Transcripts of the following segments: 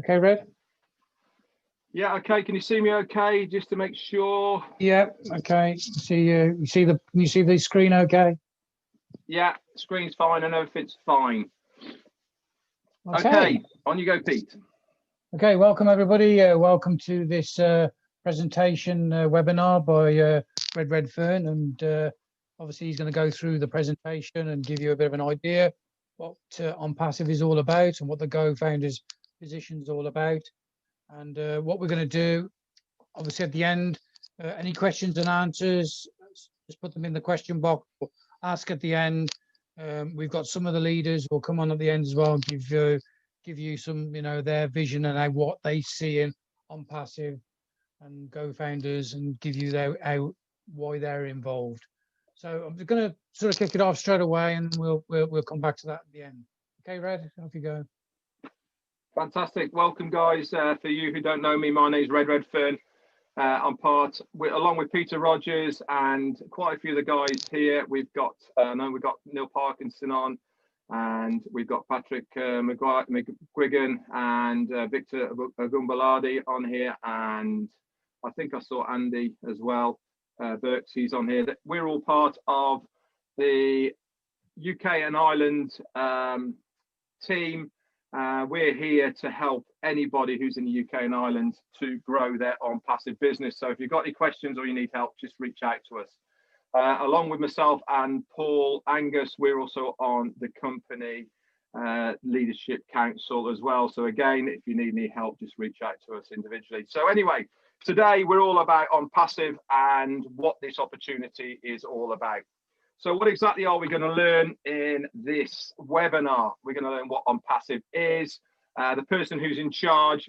Okay, Red? Yeah, okay. Can you see me okay? Just to make sure. Yeah, okay. See you. Can you see the screen okay? Yeah, screen's fine and everything's fine. Okay, on you go, Pete. Okay, welcome everybody. Welcome to this presentation webinar by Redfern, and obviously he's going to go through the presentation and give you a bit of an idea what ONPASSIVE is all about and what the Go Founders position is all about. And what we're going to do, obviously at the end, any questions and answers, just put them in the question box, or ask at the end. We've got some of the leaders who will come on at the end as well and give you some, their vision and what they see in ONPASSIVE and Go Founders, and give you why they're involved. So I'm just going to sort of kick it off straight away, and we'll come back to that at the end. Okay, Red, off you go. Fantastic. Welcome, guys. For you who don't know me, my name is Redfern. I'm along with Peter Rogers and quite a few of the guys here. We've got Neil Parkinson on, and we've got Patrick McGuigan and Victor Agumbaladi on here, and I think I saw Andy as well. Burks, he's on here. We're all part of the UK and Ireland team. We're here to help anybody who's in the UK and Ireland to grow their ONPASSIVE business. So if you've got any questions or you need help, just reach out to us. Along with myself and Paul Angus, we're also on the company leadership council as well. So again, if you need any help, just reach out to us individually. So anyway, today we're all about ONPASSIVE and what this opportunity is all about. So what exactly are we going to learn in this webinar? We're going to learn what ONPASSIVE is, the person who's in charge,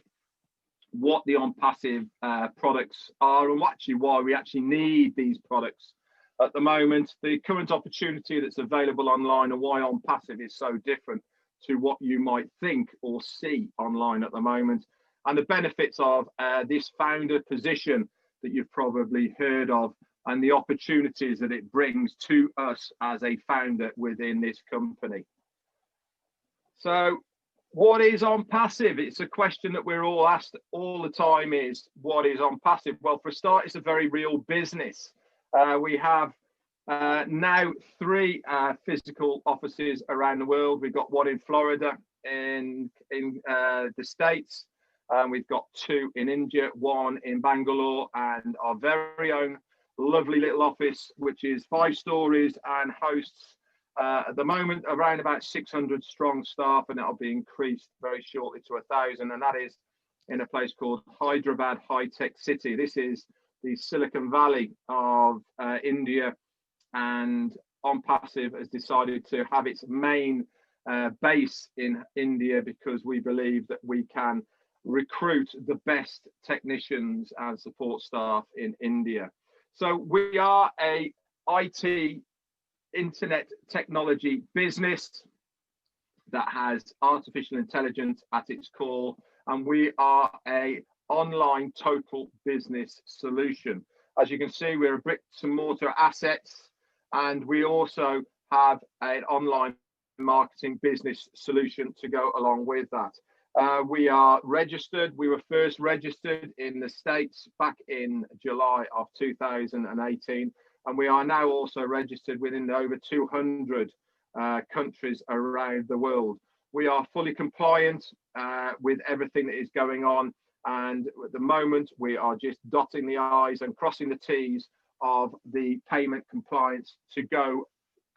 what the ONPASSIVE products are, and actually why we actually need these products at the moment, the current opportunity that's available online, and why ONPASSIVE is so different to what you might think or see online at the moment, and the benefits of this founder position that you've probably heard of, and the opportunities that it brings to us as a founder within this company. So what is ONPASSIVE? It's a question that we're all asked all the time, is what is ONPASSIVE? Well, for a start, it's a very real business. We have now 3 physical offices around the world. We've got one in Florida, in the States, and we've got 2 in India, 1 in Bangalore, and our very own lovely little office, which is 5 stories and hosts at the moment around about 600 strong staff, and that'll be increased very shortly to 1,000, and that is in a place called Hyderabad High Tech City. This is the Silicon Valley of India, and ONPASSIVE has decided to have its main base in India because we believe that we can recruit the best technicians and support staff in India. So we are a IT internet technology business that has artificial intelligence at its core, and we are a online total business solution. As you can see, we're a bricks and mortar assets, and we also have an online marketing business solution to go along with that. We are registered. We were first registered in the States back in July of 2018, and we are now also registered within over 200 countries around the world. We are fully compliant with everything that is going on, and at the moment we are just dotting the I's and crossing the T's of the payment compliance to go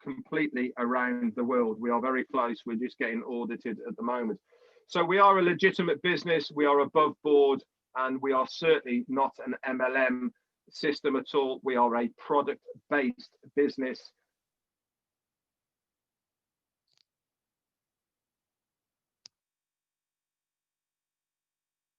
completely around the world. We are very close. We're just getting audited at the moment. So we are a legitimate business. We are above board, and we are certainly not an MLM system at all. We are a product-based business.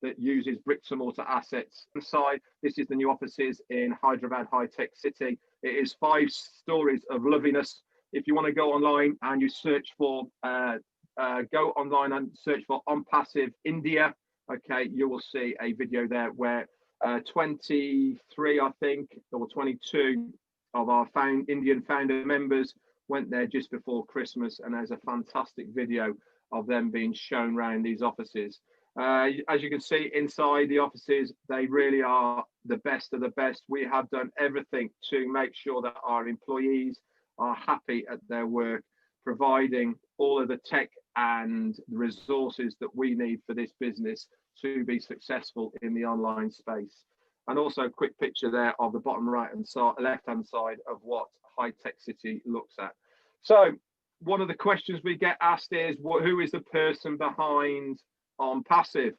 That uses bricks and mortar assets. Inside, this is the new offices in Hyderabad High Tech City. It is 5 stories of loveliness. If you want to go online and you search for go online and search for ONPASSIVE India, okay, you will see a video there where 23, I think, or 22 of our Indian founder members went there just before Christmas, and there's a fantastic video of them being shown around these offices. As you can see inside the offices, they really are the best of the best. We have done everything to make sure that our employees are happy at their work, providing all of the tech and the resources that we need for this business to be successful in the online space. And also a quick picture there of the bottom right hand side, left hand side of what High Tech City looks at. So one of the questions we get asked is, who is the person behind ONPASSIVE?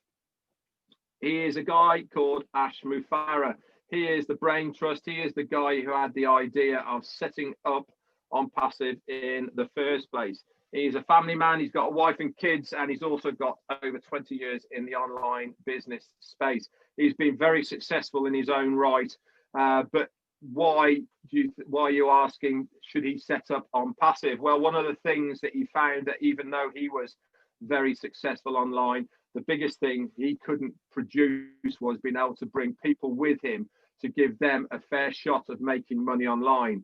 He is a guy called Ash Mufareh. He is the brain trust. He is the guy who had the idea of setting up ONPASSIVE in the first place. He's a family man. He's got a wife and kids, and he's also got over 20 years in the online business space. He's been very successful in his own right. But why are you asking, should he set up ONPASSIVE? Well, one of the things that he found, that even though he was very successful online, the biggest thing he couldn't produce was being able to bring people with him to give them a fair shot of making money online.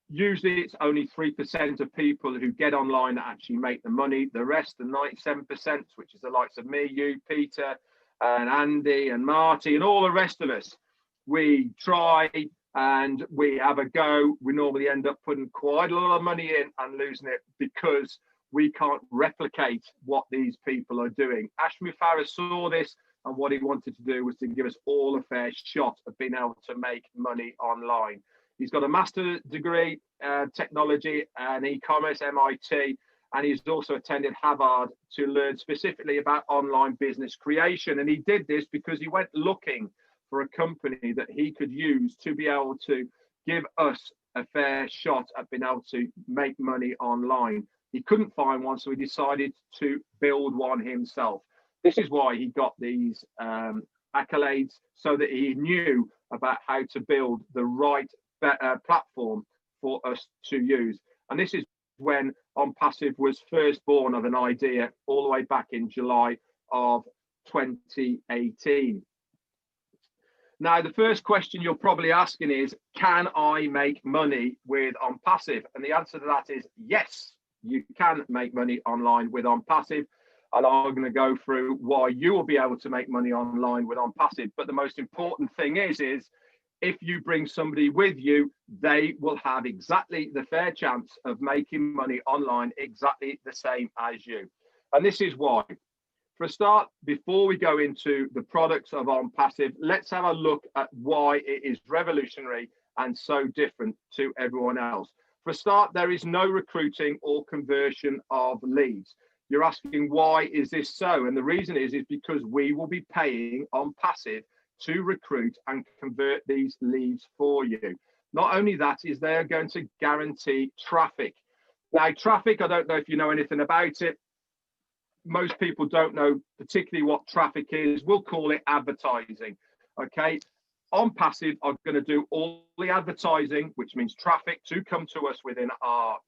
Usually it's only 3% of people who get online that actually make the money. The rest, the 97%, which is the likes of me, you, Peter, and Andy, and Marty, and all the rest of us, we try and we have a go. We normally end up putting quite a lot of money in and losing it because we can't replicate what these people are doing. Ash Mufareh saw this, and what he wanted to do was to give us all a fair shot of being able to make money online. He's got a master's degree, technology and e-commerce, MIT, and he's also attended Harvard to learn specifically about online business creation. And he did this because he went looking for a company that he could use to be able to give us a fair shot at being able to make money online. He couldn't find one, so he decided to build one himself. This is why he got these accolades, so that he knew about how to build the right platform for us to use. And this is when ONPASSIVE was first born of an idea, all the way back in July of 2018. Now, the first question you're probably asking is, can I make money with ONPASSIVE? And the answer to that is yes, you can make money online with ONPASSIVE. And I'm going to go through why you will be able to make money online with ONPASSIVE. But the most important thing is if you bring somebody with you, they will have exactly the fair chance of making money online exactly the same as you. And this is why. For a start, before we go into the products of ONPASSIVE, let's have a look at why it is revolutionary and so different to everyone else. For a start, there is no recruiting or conversion of leads. You're asking, why is this so? And the reason is because we will be paying ONPASSIVE to recruit and convert these leads for you. Not only that, is they're going to guarantee traffic. Now, traffic, I don't know if you know anything about it. Most people don't know particularly what traffic is. We'll call it advertising. Okay. ONPASSIVE are going to do all the advertising, which means traffic to come to us within our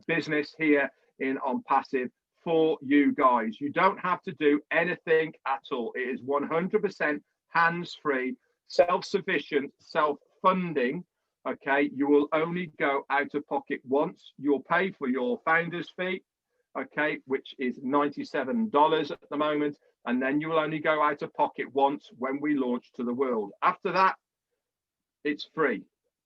business here in ONPASSIVE for you guys. You don't have to do anything at all. It is 100% hands-free, self-sufficient, self-funding. Okay, you will only go out of pocket once. You'll pay for your founder's fee, okay, which is $97 at the moment, and then you will only go out of pocket once when we launch to the world. After that, it's free.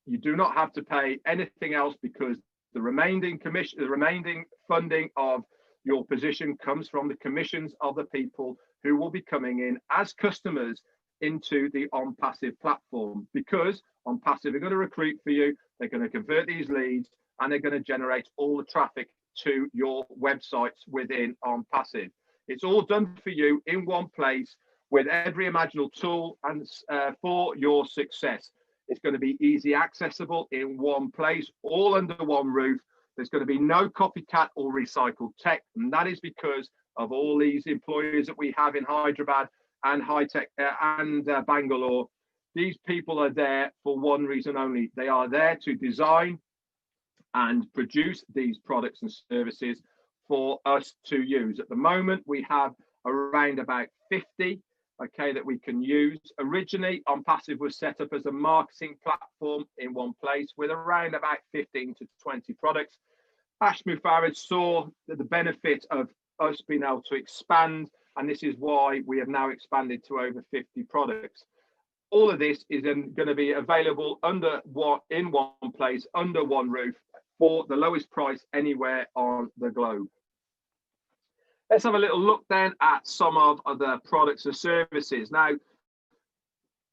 You do not have to pay anything else, because the remaining commission, the remaining funding of your position comes from the commissions of the people who will be coming in as customers into the ONPASSIVE platform, because ONPASSIVE are going to recruit for you, they're going to convert these leads, and they're going to generate all the traffic to your websites within ONPASSIVE. It's all done for you in one place with every imaginable tool and for your success. It's going to be easy accessible in one place, all under one roof. There's going to be no copycat or recycled tech, and that is because of all these employees that we have in Hyderabad and Bangalore. These people are there for one reason only. They are there to design and produce these products and services for us to use. At the moment, we have around about 50, okay, that we can use. Originally, ONPASSIVE was set up as a marketing platform in one place with around about 15 to 20 products. Ash Mufareh saw the benefit of us being able to expand and this is why we have now expanded to over 50 products. All of this is going to be available in one place, under one roof, for the lowest price anywhere on the globe. Let's have a little look then at some of the products and services. Now,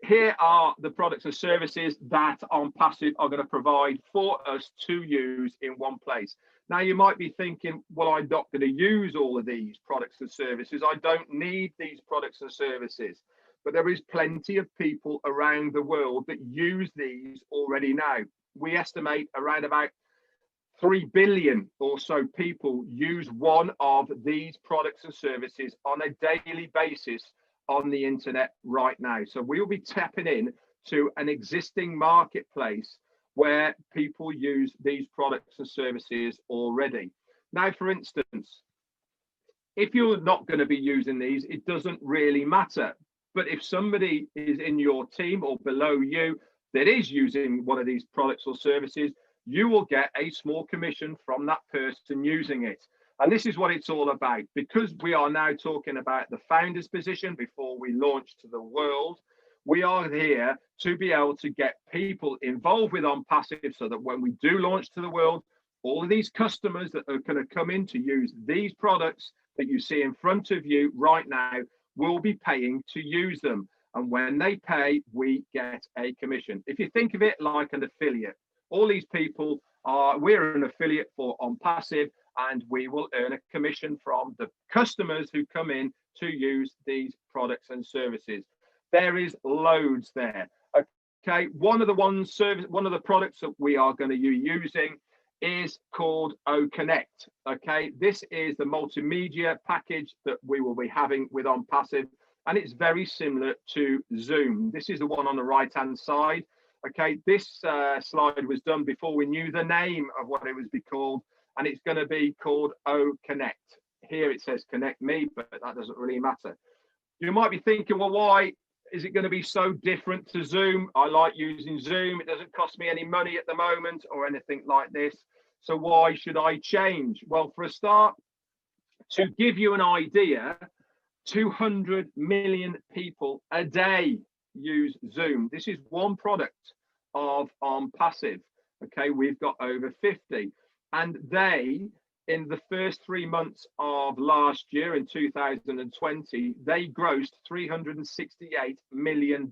here are the products and services that ONPASSIVE are going to provide for us to use in one place. Now, you might be thinking, well, I'm not going to use all of these products and services. I don't need these products and services. But there is plenty of people around the world that use these already now. We estimate around about 3 billion or so people use one of these products and services on a daily basis on the internet right now. So we'll be tapping in to an existing marketplace where people use these products and services already. Now, for instance, if you're not going to be using these, it doesn't really matter. But if somebody is in your team or below you that is using one of these products or services, you will get a small commission from that person using it. And this is what it's all about. Because we are now talking about the founder's position before we launch to the world, we are here to be able to get people involved with ONPASSIVE so that when we do launch to the world, all of these customers that are going to come in to use these products that you see in front of you right now will be paying to use them. And when they pay, we get a commission. If you think of it like an affiliate, all these people we're an affiliate for ONPASSIVE, and we will earn a commission from the customers who come in to use these products and services. There is loads there. Okay, one of the products that we are going to be using is called OConnect. Okay, this is the multimedia package that we will be having with ONPASSIVE, and it's very similar to Zoom. This is the one on the right hand side. Okay, this slide was done before we knew the name of what it was be called, and it's going to be called OConnect. Here it says Connect Me, but that doesn't really matter. You might be thinking, well, why is it going to be so different to Zoom? I like using Zoom. It doesn't cost me any money at the moment or anything like this. So why should I change? Well, for a start, to give you an idea, 200 million people a day use Zoom. This is one product of ONPASSIVE. Okay, we've got over 50. And they, in the first 3 months of last year, in 2020, they grossed $368 million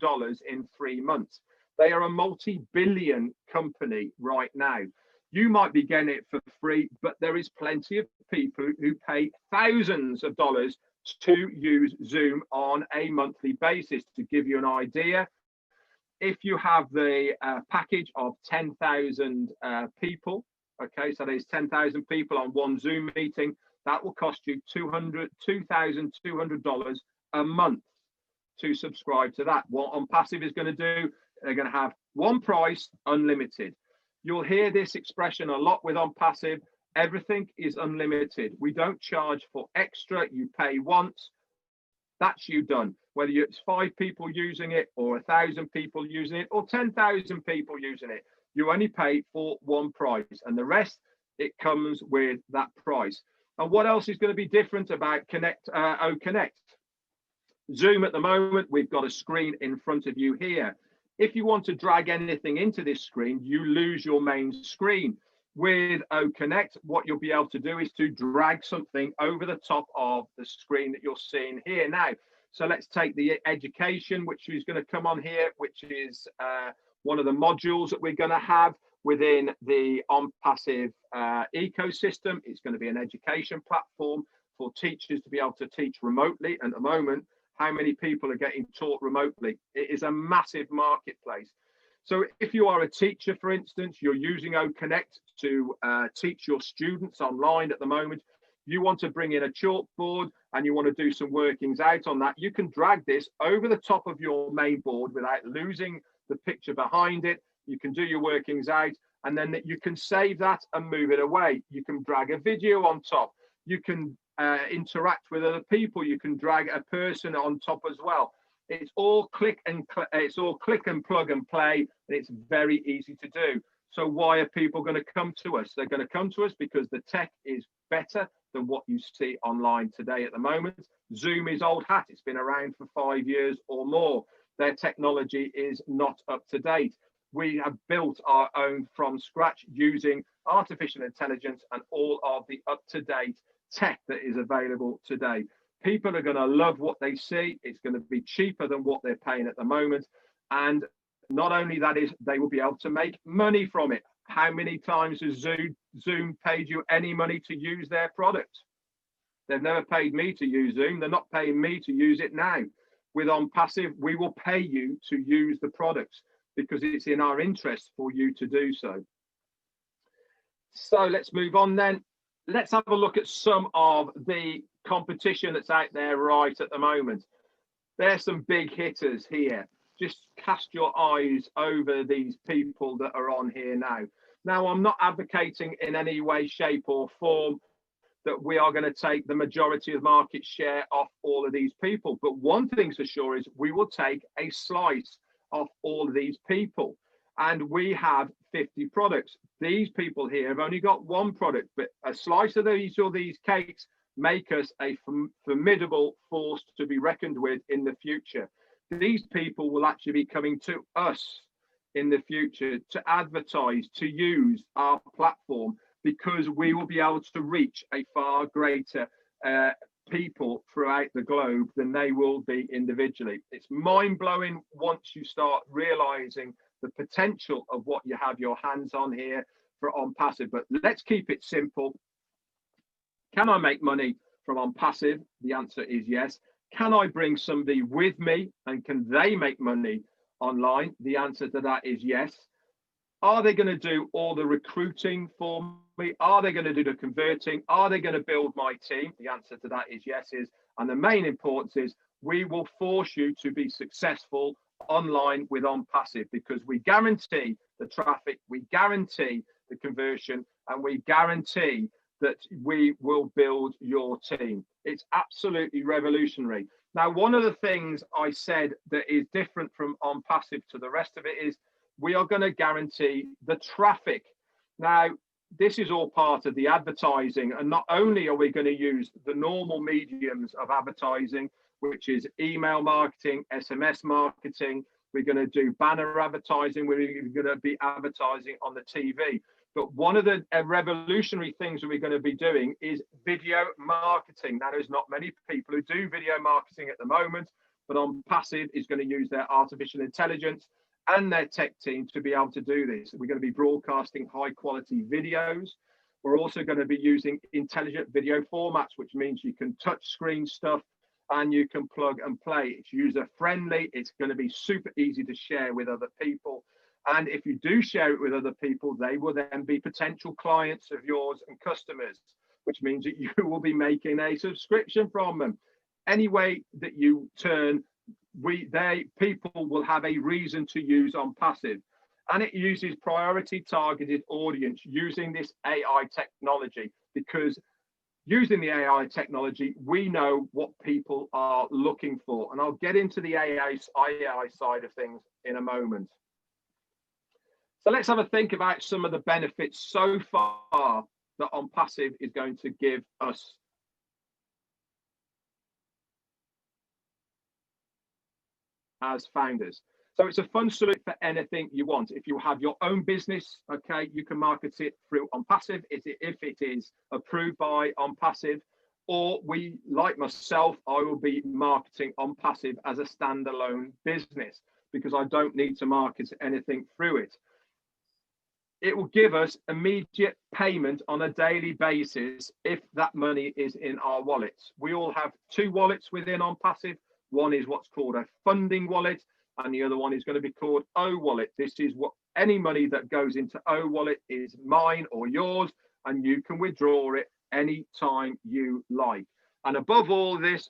in 3 months. They are a multi-billion company right now. You might be getting it for free, but there is plenty of people who pay thousands of dollars to use Zoom on a monthly basis. To give you an idea, if you have the package of 10,000 people, okay, so there's 10,000 people on one Zoom meeting, that will cost you $2,200 a month to subscribe to that. What ONPASSIVE is going to do, they're going to have one price, unlimited. You'll hear this expression a lot with ONPASSIVE. Everything is unlimited. We don't charge for extra. You pay once, that's you done. Whether it's 5 people using it or 1,000 people using it or 10,000 people using it, you only pay for one price, and the rest, it comes with that price. And what else is going to be different about OConnect? Zoom at the moment, we've got a screen in front of you here. If you want to drag anything into this screen, you lose your main screen. With OConnect, what you'll be able to do is to drag something over the top of the screen that you're seeing here now. So let's take the education, which is going to come on here, which is one of the modules that we're going to have within the ONPASSIVE ecosystem. It's going to be an education platform for teachers to be able to teach remotely. And at the moment, how many people are getting taught remotely? It is a massive marketplace. So if you are a teacher, for instance, you're using OConnect to teach your students online at the moment, you want to bring in a chalkboard and you want to do some workings out on that, you can drag this over the top of your main board without losing the picture behind it. You can do your workings out, and then you can save that and move it away. You can drag a video on top. You can interact with other people. You can drag a person on top as well. It's all click and plug and play, and it's very easy to do. So why are people going to come to us? They're going to come to us because the tech is better than what you see online today at the moment. Zoom is old hat. It's been around for 5 years or more. Their technology is not up to date. We have built our own from scratch using artificial intelligence and all of the up-to-date tech that is available today. People are going to love what they see. It's going to be cheaper than what they're paying at the moment. And not only that is, they will be able to make money from it. How many times has Zoom paid you any money to use their product? They've never paid me to use Zoom. They're not paying me to use it now. With OnPassive, we will pay you to use the products because it's in our interest for you to do so. So let's move on then. Let's have a look at some of the competition that's out there right at the moment. There's some big hitters here. Just cast your eyes over these people that are on here now. Now, I'm not advocating in any way, shape or form that we are going to take the majority of market share off all of these people. But one thing's for sure is we will take a slice off all of these people. And we have 50 products. These people here have only got one product, but a slice of these cakes make us a formidable force to be reckoned with in the future. These people will actually be coming to us in the future to advertise, to use our platform, because we will be able to reach a far greater people throughout the globe than they will be individually. It's mind-blowing once you start realizing the potential of what you have your hands on here for OnPassive. But let's keep it simple. Can I make money from OnPassive? The answer is yes. Can I bring somebody with me and can they make money online? The answer to that is yes. Are they going to do all the recruiting for me? Are they going to do the converting? Are they going to build my team? The answer to that is yes. And the main importance is we will force you to be successful online with OnPassive, because we guarantee the traffic, we guarantee the conversion, and we guarantee that we will build your team. It's absolutely revolutionary. Now, one of the things I said that is different from OnPassive to the rest of it is we are going to guarantee the traffic. Now, this is all part of the advertising, and not only are we going to use the normal mediums of advertising, which is email marketing, SMS marketing, we're going to do banner advertising, we're going to be advertising on the TV. But one of the revolutionary things that we're going to be doing is video marketing. Now, there's not many people who do video marketing at the moment, but OnPassive is going to use their artificial intelligence and their tech team to be able to do this. We're going to be broadcasting high quality videos. We're also going to be using intelligent video formats, which means you can touch screen stuff and you can plug and play. It's user friendly. It's going to be super easy to share with other people. And if you do share it with other people, they will then be potential clients of yours and customers, which means that you will be making a subscription from them. Any way that you turn, people will have a reason to use OnPassive. And it uses priority targeted audience using this AI technology, because using the AI technology, we know what people are looking for. And I'll get into the AI side of things in a moment. So let's have a think about some of the benefits so far that OnPassive is going to give us. As founders. So it's a fun solution for anything you want. If you have your own business, okay, you can market it through OnPassive if it is approved by OnPassive, or like myself, I will be marketing OnPassive as a standalone business because I don't need to market anything through it. It will give us immediate payment on a daily basis if that money is in our wallets. We all have two wallets within OnPassive. One is what's called a funding wallet, and the other one is going to be called O Wallet. This is what any money that goes into O Wallet is mine or yours, and you can withdraw it anytime you like. And above all this,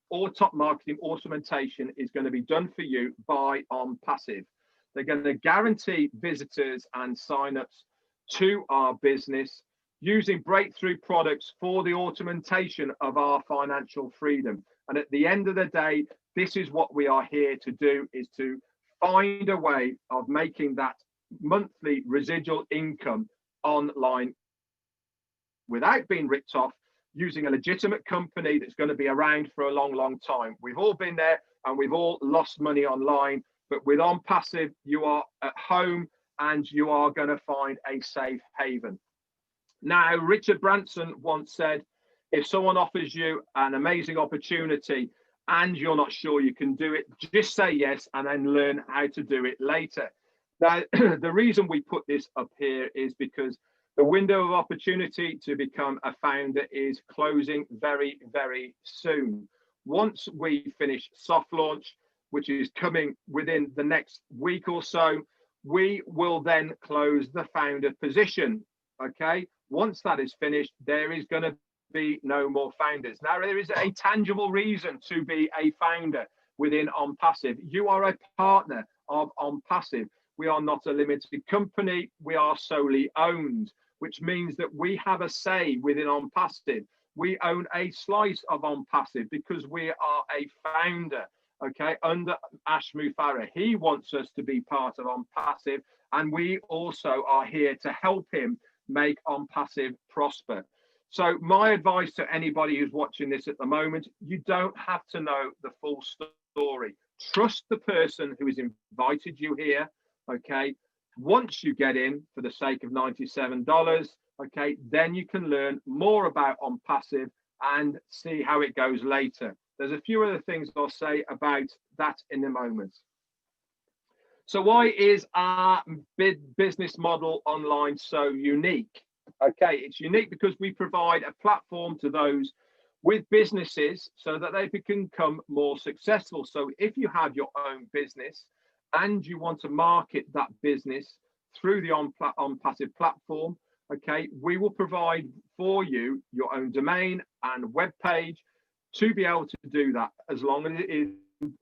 all top marketing automation is going to be done for you by OnPassive. They're going to guarantee visitors and signups to our business using breakthrough products for the automation of our financial freedom. And at the end of the day, this is what we are here to do, is to find a way of making that monthly residual income online without being ripped off, using a legitimate company that's going to be around for a long, long time. We've all been there and we've all lost money online, but with OnPassive, you are at home and you are going to find a safe haven. Now, Richard Branson once said, if someone offers you an amazing opportunity and you're not sure you can do it, just say yes and then learn how to do it later. Now, the reason we put this up here is because the window of opportunity to become a founder is closing very, very soon. Once we finish soft launch, which is coming within the next week or so, we will then close the founder position. Okay, once that is finished, there is going to be no more founders. Now, there is a tangible reason to be a founder within OnPassive. You are a partner of OnPassive. We are not a limited company. We are solely owned, which means that we have a say within OnPassive. We own a slice of OnPassive because we are a founder, okay, under Ash Mufareh. He wants us to be part of OnPassive, and we also are here to help him make OnPassive prosper. So my advice to anybody who's watching this at the moment, you don't have to know the full story. Trust the person who has invited you here, okay? Once you get in for the sake of $97, okay, then you can learn more about OnPassive and see how it goes later. There's a few other things I'll say about that in a moment. So why is our business model online so unique? Okay, it's unique because we provide a platform to those with businesses so that they can become more successful. So if you have your own business and you want to market that business through the OnPassive platform, okay, we will provide for you your own domain and web page to be able to do that as long as it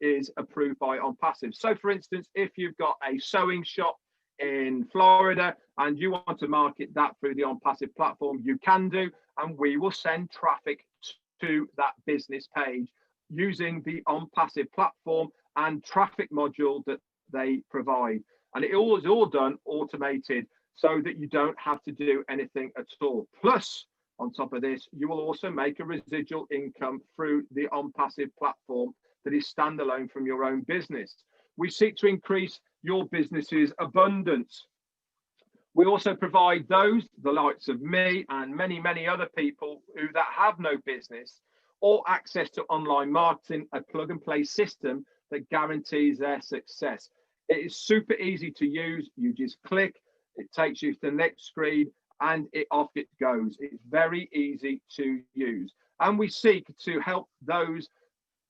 is approved by OnPassive. So for instance, if you've got a sewing shop in Florida and you want to market that through the OnPassive platform, you can do, and we will send traffic to that business page using the OnPassive platform and traffic module that they provide. And it is all done automated so that you don't have to do anything at all. Plus, on top of this, you will also make a residual income through the OnPassive platform that is standalone from your own business. We seek to increase your business's abundance. We also provide those, the likes of me and many, many other people that have no business or access to online marketing, a plug and play system that guarantees their success. It is super easy to use. You just click, it takes you to the next screen and off it goes. It's very easy to use. And we seek to help those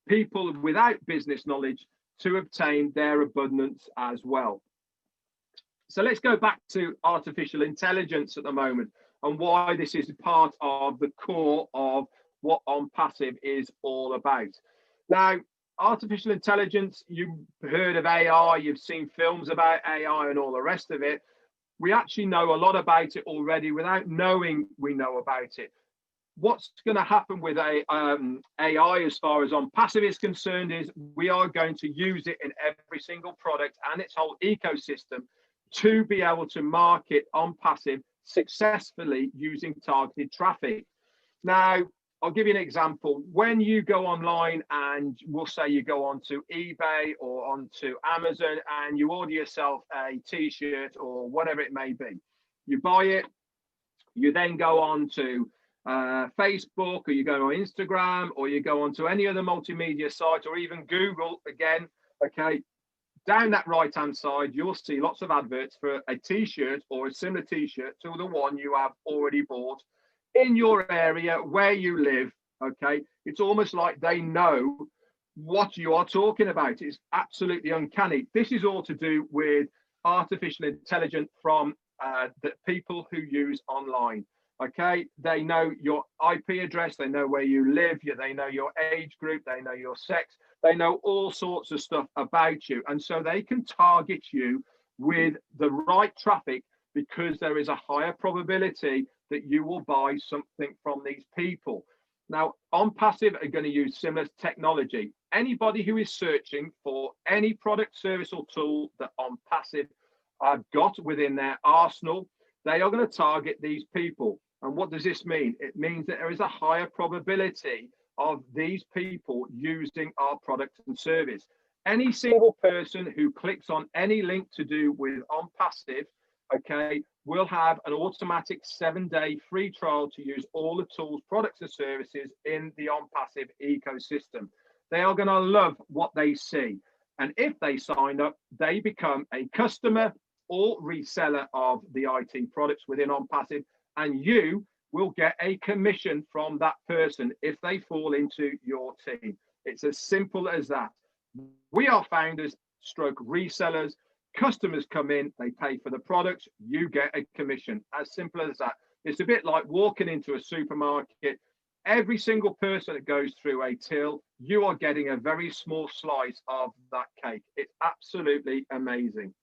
people without business knowledge to obtain their abundance as well. So let's go back to artificial intelligence at the moment and why this is part of the core of what OnPassive is all about. Now, artificial intelligence, you've heard of AI, you've seen films about AI and all the rest of it. We actually know a lot about it already without knowing we know about it. What's going to happen with AI as far as OnPassive is concerned is we are going to use it in every single product and its whole ecosystem to be able to market OnPassive successfully using targeted traffic. Now, I'll give you an example. When you go online and we'll say you go onto eBay or onto Amazon and you order yourself a t-shirt or whatever it may be, you buy it, you then go on to Facebook, or you go on Instagram, or you go onto any other multimedia site, or even Google again, okay, down that right hand side you'll see lots of adverts for a t-shirt or a similar t-shirt to the one you have already bought in your area where you live. Okay, it's almost like they know what you are talking about. It's absolutely uncanny. This is all to do with artificial intelligence from the people who use online. Okay, they know your IP address, they know where you live, they know your age group, they know your sex, they know all sorts of stuff about you. And so they can target you with the right traffic because there is a higher probability that you will buy something from these people. Now, OnPassive are going to use similar technology. Anybody who is searching for any product, service or tool that OnPassive have got within their arsenal, they are going to target these people. And what does this mean? It means that there is a higher probability of these people using our product and service. Any single person who clicks on any link to do with ONPASSIVE, okay, will have an automatic 7-day free trial to use all the tools, products and services in the ONPASSIVE ecosystem. They are going to love what they see. And if they sign up, they become a customer or reseller of the IT products within ONPASSIVE, and you will get a commission from that person if they fall into your team. It's as simple as that. We are founders stroke resellers. Customers come in, they pay for the products, you get a commission. As simple as that. It's a bit like walking into a supermarket. Every single person that goes through a till, you are getting a very small slice of that cake. It's absolutely amazing.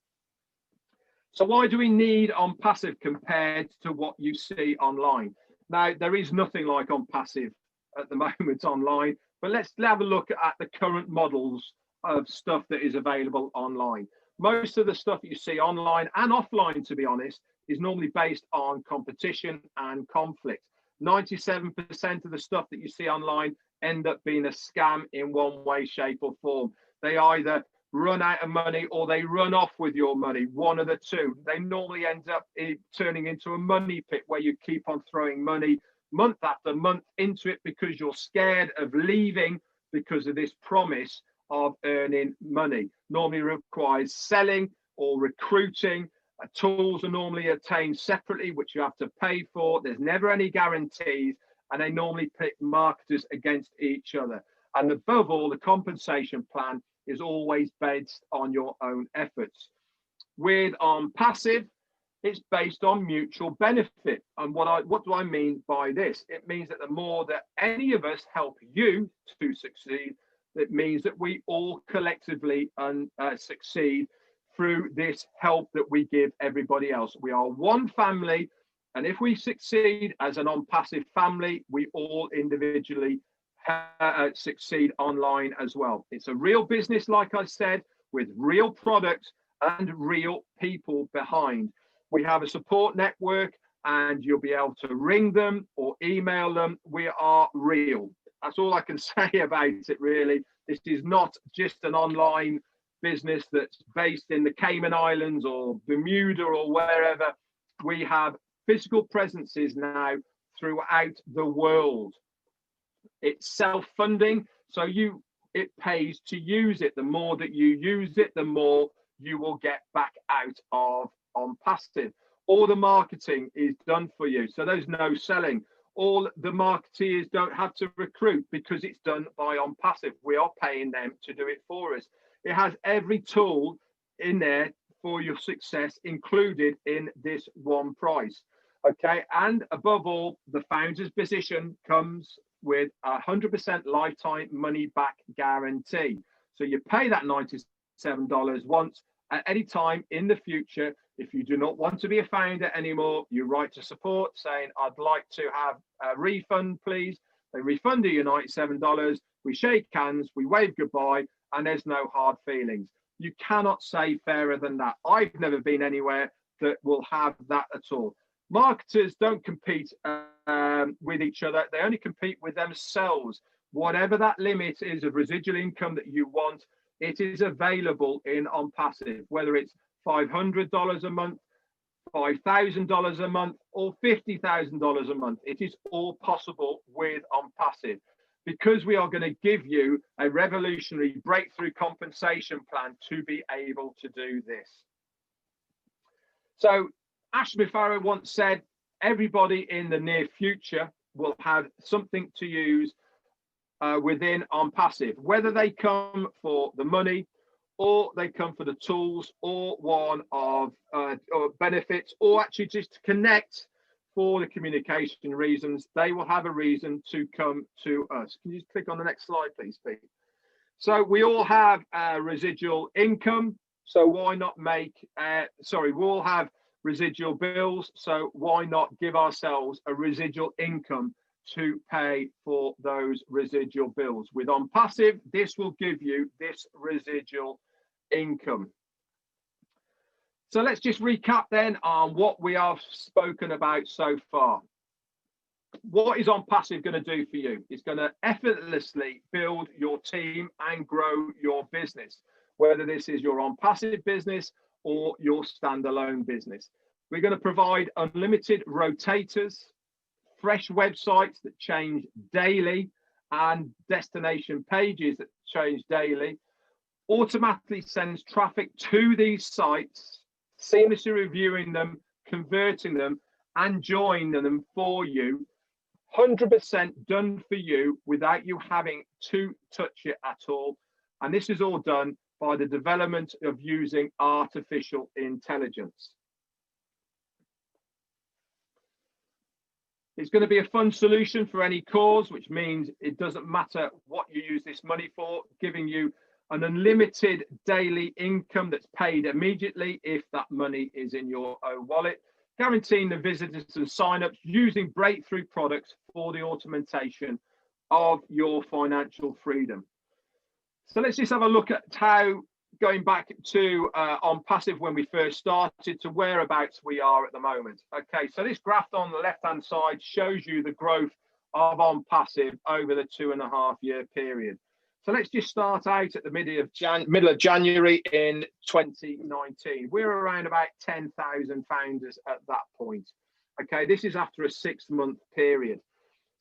So why do we need ONPASSIVE compared to what you see online? Now, there is nothing like ONPASSIVE at the moment online, but let's have a look at the current models of stuff that is available online. Most of the stuff that you see online and offline, to be honest, is normally based on competition and conflict. 97% of the stuff that you see online end up being a scam in one way, shape, or form. They either run out of money or they run off with your money, one of the two. They normally end up turning into a money pit where you keep on throwing money month after month into it because you're scared of leaving because of this promise of earning money. Normally requires selling or recruiting. Tools are normally obtained separately, which you have to pay for. There's never any guarantees, and they normally pit marketers against each other. And above all, the compensation plan is always based on your own efforts. With ONPASSIVE, it's based on mutual benefit. And what do I mean by this? It means that the more that any of us help you to succeed, it means that we all collectively succeed through this help that we give everybody else. We are one family, and if we succeed as an ONPASSIVE family, we all individually succeed online as well. It's a real business, like I said, with real products and real people behind. We have a support network, and you'll be able to ring them or email them. We are real. That's all I can say about it, really. This is not just an online business that's based in the Cayman Islands or Bermuda or wherever. We have physical presences now throughout the world. It's self-funding, so it pays to use it. The more that you use it, the more you will get back out of ONPASSIVE. All the marketing is done for you, so there's no selling. All the marketeers don't have to recruit because it's done by ONPASSIVE. We are paying them to do it for us. It has every tool in there for your success included in this one price. Okay, and above all, the founder's position comes with 100% lifetime money back guarantee. So you pay that $97 once. At any time in the future, if you do not want to be a founder anymore, you write to support saying, I'd like to have a refund, please. They refund you your $97. We shake hands, we wave goodbye, and there's no hard feelings. You cannot say fairer than that. I've never been anywhere that will have that at all. Marketers don't compete with each other. They only compete with themselves. Whatever that limit is of residual income that you want, it is available in ONPASSIVE, whether it's $500 a month, $5,000 a month, or $50,000 a month. It is all possible with ONPASSIVE, because we are going to give you a revolutionary breakthrough compensation plan to be able to do this. So Ashby Farrow once said, everybody in the near future will have something to use within ONPASSIVE, whether they come for the money or they come for the tools or one of or benefits, or actually just to connect for the communication reasons. They will have a reason to come to us. Can you just click on the next slide, please, Pete? So we all have residual income. So why not make, we all have residual bills. So why not give ourselves a residual income to pay for those residual bills? With ONPASSIVE, this will give you this residual income. So let's just recap then on what we have spoken about so far. what is ONPASSIVE going to do for you? It's going to effortlessly build your team and grow your business, whether this is your ONPASSIVE business or your standalone business. We're going to provide unlimited rotators, fresh websites that change daily, and destination pages that change daily. Automatically sends traffic to these sites, seamlessly reviewing them, converting them, and joining them for you. 100% done for you without you having to touch it at all. And this is all done by the development of using artificial intelligence. It's going to be a fun solution for any cause, which means it doesn't matter what you use this money for, giving you an unlimited daily income that's paid immediately if that money is in your own wallet, guaranteeing the visitors and signups using breakthrough products for the automation of your financial freedom. So let's just have a look at how, going back to ONPASSIVE when we first started to whereabouts we are at the moment. Okay, so this graph on the left-hand side shows you the growth of ONPASSIVE over the 2.5-year period. So let's just start out at the middle of January in 2019. We're around about 10,000 founders at that point. Okay, this is after a 6-month period.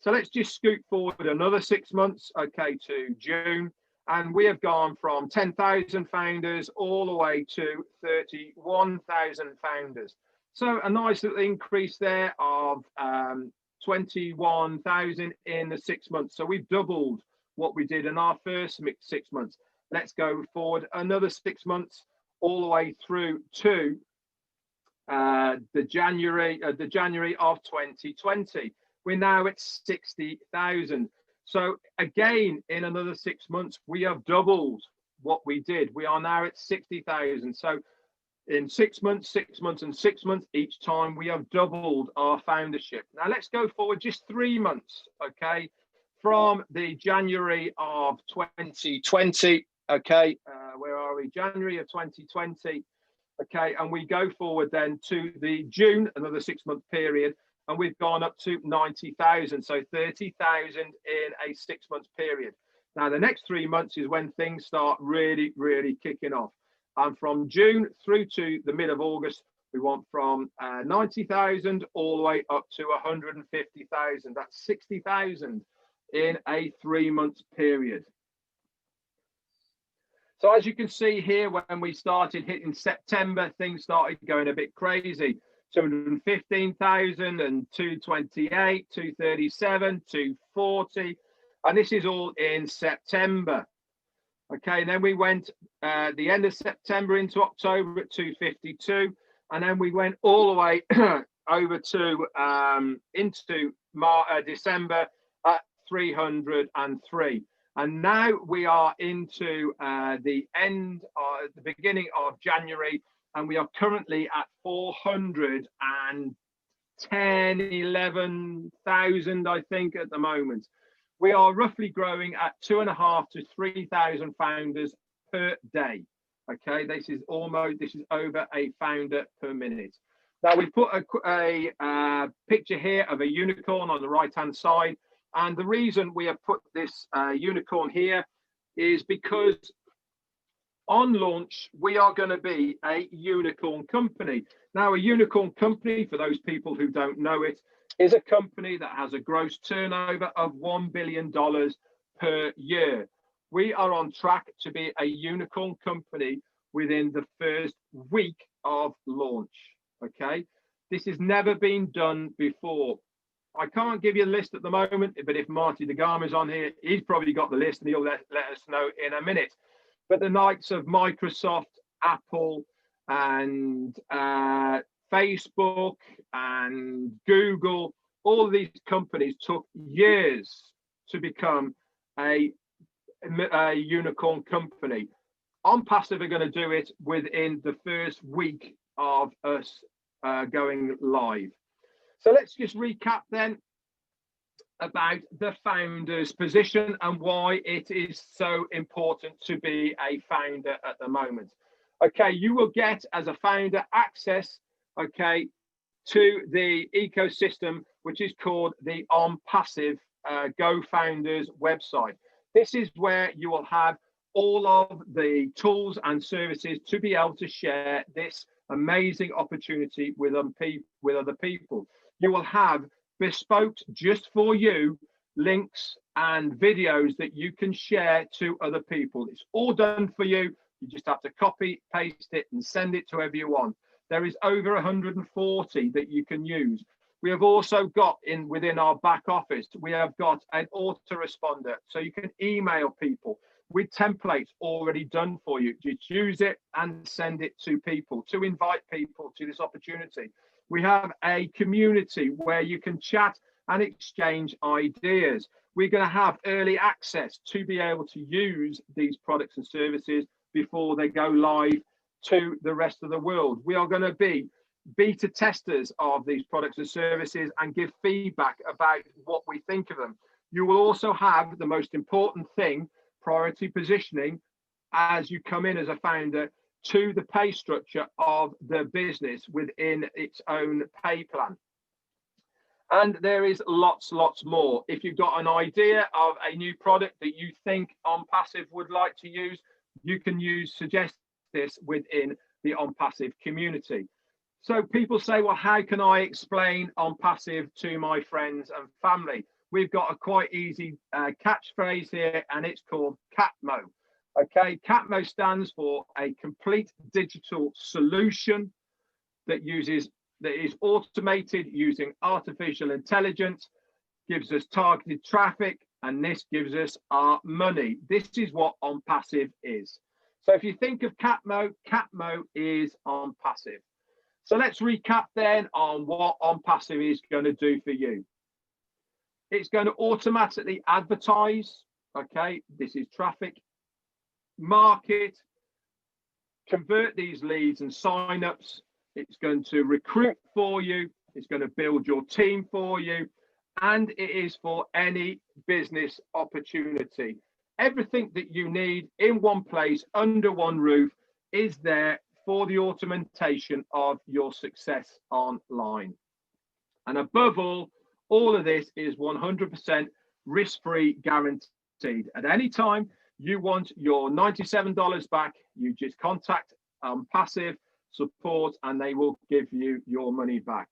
So let's just scoot forward another 6 months, okay, to June. And we have gone from 10,000 founders all the way to 31,000 founders. So a nice little increase there of 21,000 in the 6 months. So we've doubled what we did in our first 6 months. Let's go forward another 6 months all the way through to the January of 2020. We're now at 60,000. So again, in another 6 months, we have doubled what we did. We are now at 60,000. So in 6 months, 6 months, and 6 months, each time we have doubled our foundership. Now let's go forward just 3 months, okay, from the January of 2020, okay, where are we? January of 2020, okay, and we go forward then to the June, another 6-month period, and we've gone up to 90,000, so 30,000 in a 6-month period. Now, the next 3 months is when things start really, really kicking off. And from June through to the mid of August, we went from 90,000 all the way up to 150,000. That's 60,000 in a 3-month period. So as you can see here, when we started hitting September, things started going a bit crazy. 215,000 and 228, 237, 240, and this is all in September. Okay, and then we went the end of September into October at 252, and then we went all the way over to into December at 303. And now we are into the beginning of January, and we are currently at 411,000, I think, at the moment. We are roughly growing at 2,500 to 3,000 founders per day. Okay, this is over a founder per minute. Now we put a picture here of a unicorn on the right-hand side, and the reason we have put this unicorn here is because on launch, we are going to be a unicorn company. Now, a unicorn company, for those people who don't know it, is a company that has a gross turnover of $1 billion per year. We are on track to be a unicorn company within the first week of launch. Okay, this has never been done before. I can't give you a list at the moment, but if Marty DeGarma is on here, he's probably got the list and he'll let us know in a minute. But the likes of Microsoft, Apple, and Facebook and Google, all of these companies took years to become a unicorn company. ONPASSIVE are going to do it within the first week of us going live. So let's just recap then about the founder's position and why it is so important to be a founder at the moment. Okay, you will get as a founder access, okay, to the ecosystem, which is called the ONPASSIVE Go Founders website. This is where you will have all of the tools and services to be able to share this amazing opportunity with other people. You will have bespoke just for you links and videos that you can share to other people. It's all done for you. You just have to copy, paste it, and send it to whoever you want. There is over 140 that you can use. We have also got within our back office, we have got an autoresponder, so you can email people with templates already done for you. Just use it and send it to people, to invite people to this opportunity. We have a community where you can chat and exchange ideas. We're going to have early access to be able to use these products and services before they go live to the rest of the world. We are going to be beta testers of these products and services and give feedback about what we think of them. You will also have the most important thing, priority positioning, as you come in as a founder to the pay structure of the business within its own pay plan. And there is lots more. If you've got an idea of a new product that you think ONPASSIVE would like to use, you can suggest this within the ONPASSIVE community. So people say, well, how can I explain ONPASSIVE to my friends and family? We've got a quite easy catchphrase here, and it's called CATMO. Okay, CATMO stands for a complete digital solution that is automated using artificial intelligence, gives us targeted traffic, and this gives us our money. This is what ONPASSIVE is. So if you think of CATMO, CATMO is ONPASSIVE. So let's recap then on what ONPASSIVE is going to do for you. It's going to automatically advertise. Okay, this is traffic, market, convert these leads and signups. It's going to recruit for you. It's going to build your team for you. And it is for any business opportunity. Everything that you need in one place, under one roof, is there for the automation of your success online. And above all of this is 100% risk-free guaranteed. At any time you want your $97 back, you just contact ONPASSIVE support and they will give you your money back.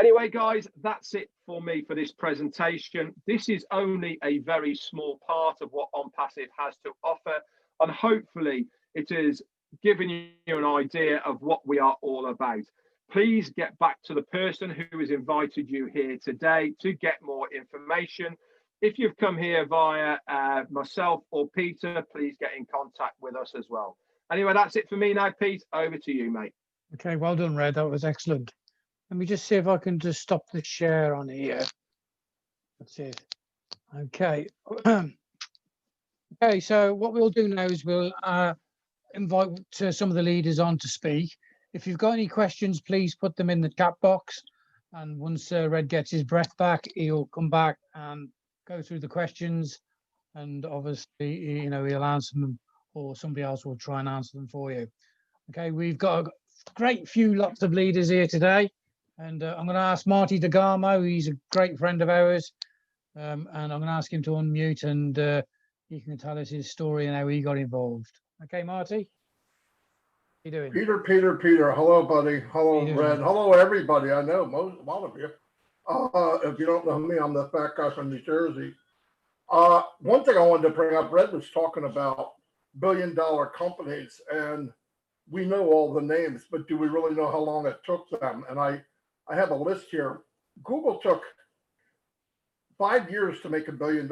Anyway, guys, that's it for me for this presentation. This is only a very small part of what ONPASSIVE has to offer, and hopefully it is giving you an idea of what we are all about. Please get back to the person who has invited you here today to get more information. If you've come here via myself or Peter, please get in contact with us as well. Anyway, that's it for me now, Pete. Over to you, mate. Okay, well done, Red. That was excellent. Let me just see if I can just stop the share on here. That's it. Okay. Okay, so what we'll do now is we'll invite some of the leaders on to speak. If you've got any questions, please put them in the chat box. And once Red gets his breath back, he'll come back and go through the questions. And obviously, you know, he'll answer them, or somebody else will try and answer them for you. Okay, we've got a great lots of leaders here today. And I'm going to ask Marty DeGarmo, he's a great friend of ours. And I'm going to ask him to unmute and he can tell us his story and how he got involved. Okay, Marty? How you doing? Peter. Hello, buddy. Hello, Red. Hello, everybody. I know a lot of you. If you don't know me, I'm the fat guy from New Jersey. One thing I wanted to bring up, Red was talking about billion-dollar companies, and we know all the names, but do we really know how long it took them? And I have a list here. Google took 5 years to make $1 billion.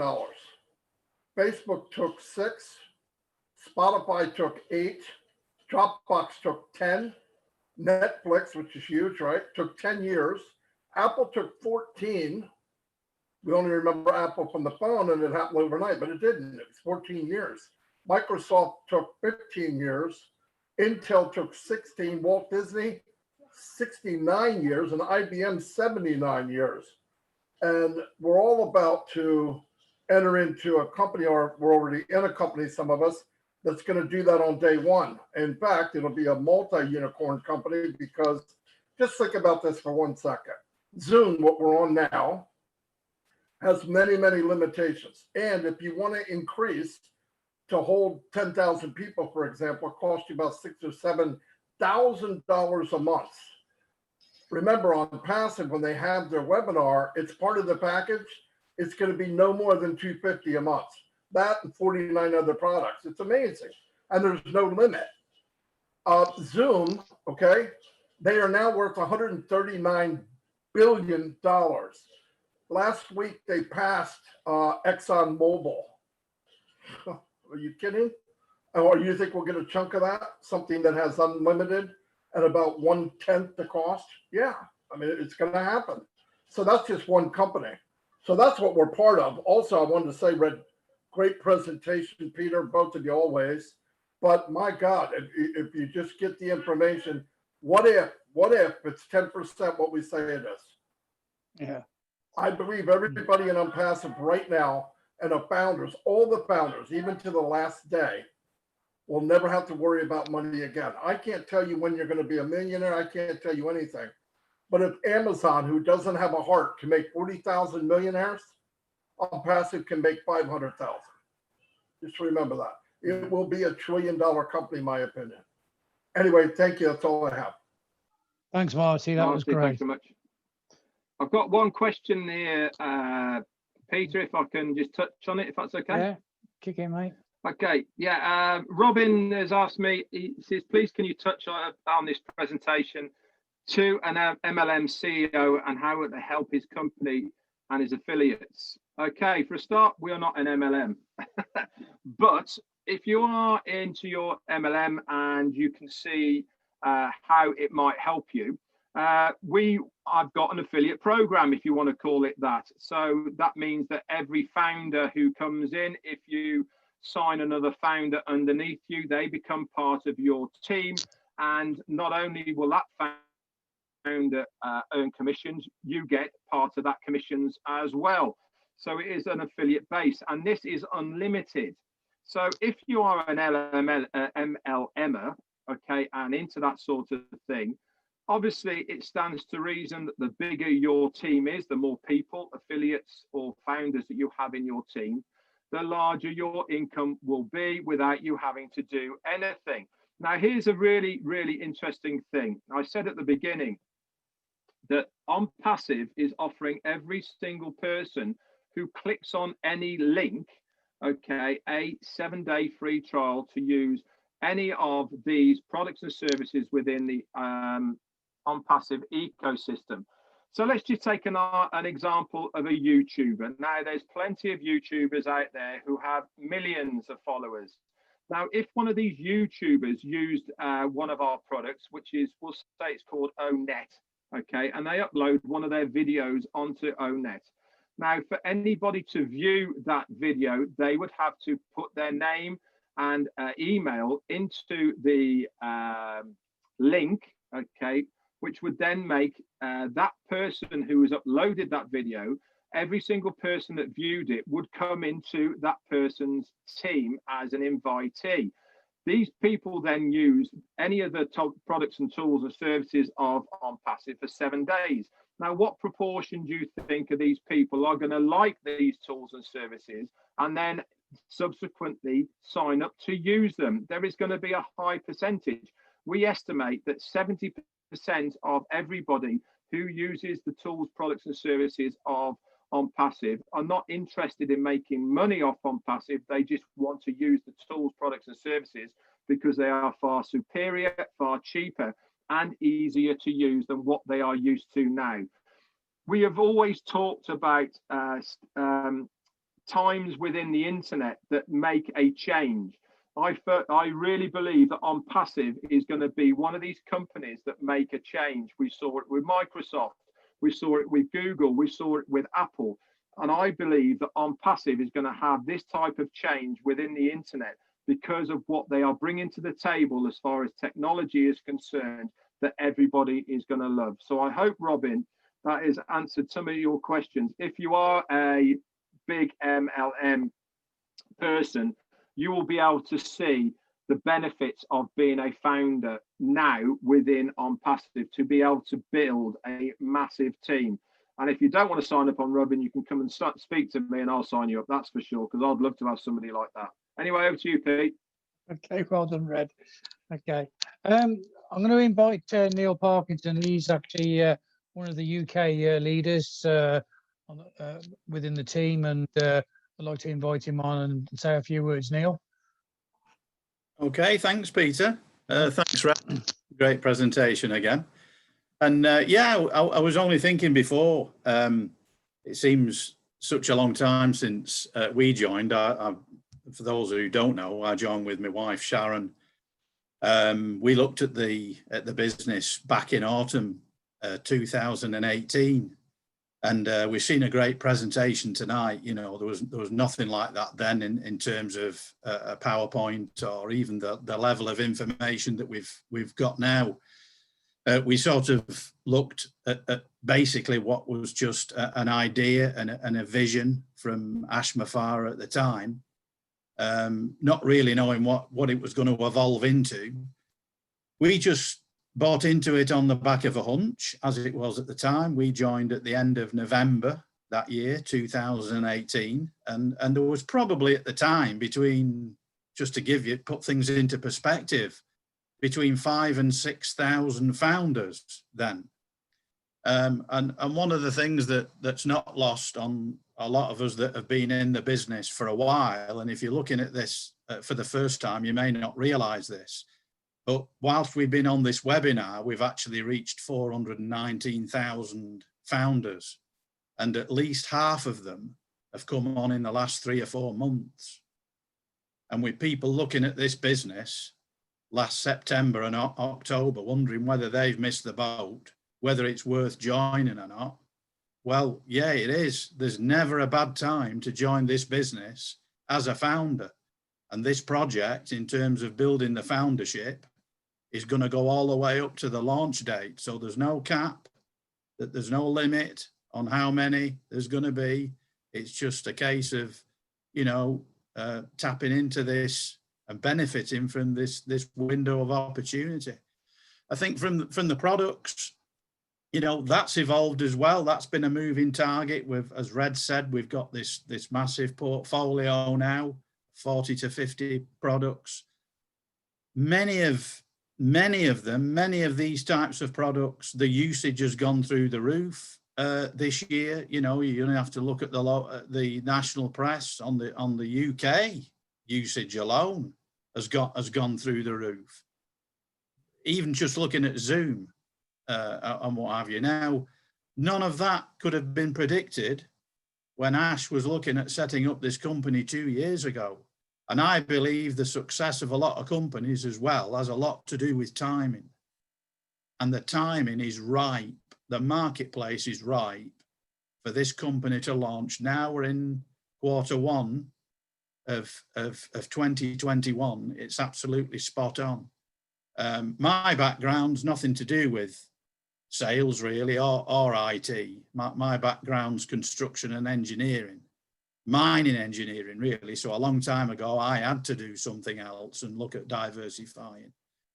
Facebook took 6. Spotify took 8. Dropbox took 10. Netflix, which is huge, right, took 10 years. Apple took 14. We only remember Apple from the phone, and it happened overnight, but it didn't. It was 14 years. Microsoft took 15 years. Intel took 16. Walt Disney, 69 years, and IBM, 79 years. And we're all about to enter into a company, or we're already in a company, some of us, that's going to do that on day one. In fact, it'll be a multi-unicorn company because just think about this for 1 second. Zoom, what we're on now, has many, many limitations. And if you want to increase to hold 10,000 people, for example, it costs you about $6,000 or $7,000 a month. Remember, on Passive, when they have their webinar, it's part of the package. It's going to be no more than $250 a month. That and 49 other products. It's amazing. And there's no limit. Zoom, okay, they are now worth $139 billion. Last week, they passed ExxonMobil. Are you kidding? Or you think we'll get a chunk of that? Something that has unlimited at about 1/10 the cost? Yeah, I mean, it's going to happen. So that's just one company. So that's what we're part of. Also, I wanted to say, Red, great presentation, Peter, both of you always. But my God, if you just get the information, what if it's 10% what we say it is? Yeah. I believe everybody in Unpassive right now, and the founders, all the founders, even to the last day, will never have to worry about money again. I can't tell you when you're going to be a millionaire. I can't tell you anything. But if Amazon, who doesn't have a heart, can make 40,000 millionaires, Unpassive can make 500,000. Just remember that. It will be $1 trillion company, in my opinion. Anyway, thank you. That's all I have. Thanks, Marty. That was great. Thanks so much. I've got one question here, Peter, if I can just touch on it, if that's okay. Yeah, kick in, mate. Okay, yeah. Robin has asked me, he says, please can you touch on this presentation to an MLM CEO and how it will help his company and his affiliates. Okay, for a start, we are not an MLM. But if you are into your MLM and you can see how it might help you, I've got an affiliate program, if you want to call it that. So that means that every founder who comes in, if you sign another founder underneath you, they become part of your team. And not only will that founder earn commissions, you get part of that commissions as well. So it is an affiliate base, and this is unlimited. So if you are an MLMer, okay, and into that sort of thing, obviously it stands to reason that the bigger your team is, the more people, affiliates or founders that you have in your team, the larger your income will be without you having to do anything. Now, here's a really, really interesting thing. I said at the beginning that OnPassive is offering every single person who clicks on any link, okay, a 7-day free trial to use any of these products and services within the OnPassive ecosystem. So let's just take an example of a YouTuber. Now, there's plenty of YouTubers out there who have millions of followers. Now, if one of these YouTubers used one of our products, which is, we'll say it's called ONET, okay, and they upload one of their videos onto ONET. Now, for anybody to view that video, they would have to put their name and email into the link, okay, which would then make that person who has uploaded that video, every single person that viewed it would come into that person's team as an invitee. These people then use any of the top products and tools and services of OnPassive for 7 days. Now, what proportion do you think of these people are going to like these tools and services and then subsequently sign up to use them? There is going to be a high percentage. We estimate that 70% of everybody who uses the tools, products and services of OnPassive are not interested in making money off OnPassive. They just want to use the tools, products and services because they are far superior, far cheaper and easier to use than what they are used to now. We have always talked about times within the internet that make a change. I really believe that OnPassive is going to be one of these companies that make a change. We saw it with Microsoft, we saw it with Google, we saw it with Apple. And I believe that OnPassive is going to have this type of change within the internet because of what they are bringing to the table as far as technology is concerned, that everybody is going to love. So I hope, Robin, that has answered some of your questions. If you are a big MLM person, you will be able to see the benefits of being a founder now within ONPASSIVE to be able to build a massive team. And if you don't want to sign up on Robin, you can come and speak to me and I'll sign you up, that's for sure, because I'd love to have somebody like that. Anyway, over to you, Pete. Okay, well done, Red. Okay, I'm going to invite Neil Parkinson. He's actually one of the UK leaders within the team, and I'd like to invite him on and say a few words. Neil. Okay, thanks, Peter. Thanks, Red. Great presentation again. And yeah, I was only thinking before, it seems such a long time since we joined. For those who don't know, I joined with my wife, Sharon. We looked at the business back in autumn 2018, and we've seen a great presentation tonight. You know, there was nothing like that then in terms of a PowerPoint or even the level of information that we've got now. We sort of looked at basically what was just an idea and a vision from Ash Mafar at the time, not really knowing what it was going to evolve into. We just bought into it on the back of a hunch, as it was at the time. We joined at the end of November that year, 2018, and there was probably at the time between, just to put things into perspective, between 5,000 and 6,000 founders then. And one of the things that's not lost on a lot of us that have been in the business for a while, and if you're looking at this for the first time, you may not realize this, but whilst we've been on this webinar, we've actually reached 419,000 founders, and at least half of them have come on in the last 3 or 4 months. And with people looking at this business last September and October, wondering whether they've missed the boat, whether it's worth joining or not. Well, yeah, it is. There's never a bad time to join this business as a founder. And this project, in terms of building the foundership, is going to go all the way up to the launch date. So there's no cap, that there's no limit on how many there's going to be. It's just a case of, you know, tapping into this and benefiting from this window of opportunity. I think from the products, you know, that's evolved as well. That's been a moving target. As Red said, we've got this massive portfolio now, 40 to 50 products. Many of these types of products, the usage has gone through the roof this year. You know, you only have to look at the national press on the UK. Usage alone has gone through the roof. Even just looking at Zoom and what have you. Now, none of that could have been predicted when Ash was looking at setting up this company 2 years ago. And I believe the success of a lot of companies as well has a lot to do with timing. And the timing is ripe. The marketplace is ripe for this company to launch. Now we're in Q1 of 2021. It's absolutely spot on. My background's nothing to do with sales really or IT. My background's construction and engineering, mining engineering really. So a long time ago, I had to do something else and look at diversifying.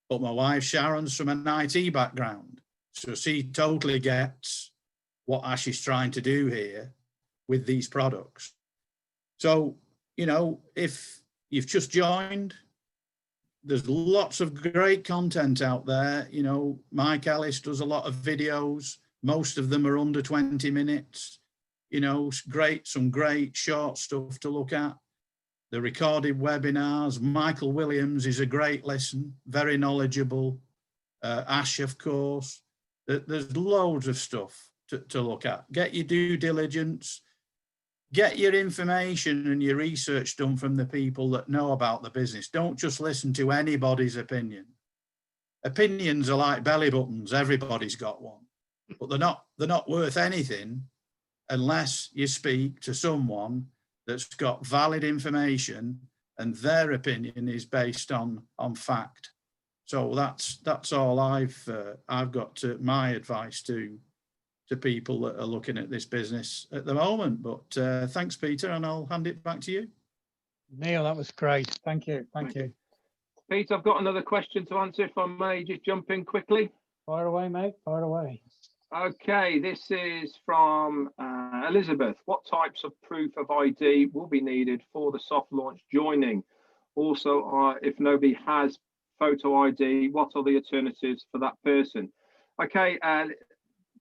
But my wife Sharon's from an IT background. So she totally gets what Ash is trying to do here with these products. So, you know, if you've just joined, there's lots of great content out there. You know, Mike Ellis does a lot of videos. Most of them are under 20 minutes. You know, some great short stuff to look at. The recorded webinars. Michael Williams is a great listen, very knowledgeable. Ash, of course. There's loads of stuff to look at. Get your due diligence. Get your information and your research done from the people that know about the business. Don't just listen to anybody's opinion. Opinions are like belly buttons. Everybody's got one, but they're not worth anything unless you speak to someone that's got valid information and their opinion is based on fact. So that's all I've got to my advice to people that are looking at this business at the moment. But thanks, Peter, and I'll hand it back to you. Neil, that was great. Thank you. Thank you. Pete, I've got another question to answer, if I may just jump in quickly. Fire away, mate. Fire away. Okay, this is from Elizabeth. What types of proof of ID will be needed for the soft launch joining? Also, if nobody has photo ID, what are the alternatives for that person? Okay,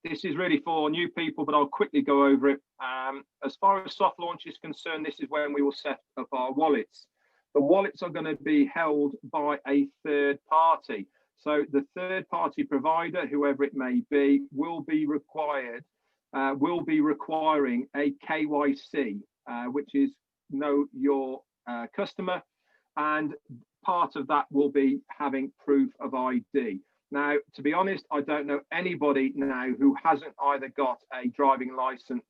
this is really for new people, but I'll quickly go over it. As far as soft launch is concerned, this is when we will set up our wallets. The wallets are going to be held by a third party. So the third party provider, whoever it may be, will be requiring a KYC, which is know your customer. And part of that will be having proof of ID. Now, to be honest, I don't know anybody now who hasn't either got a driving license,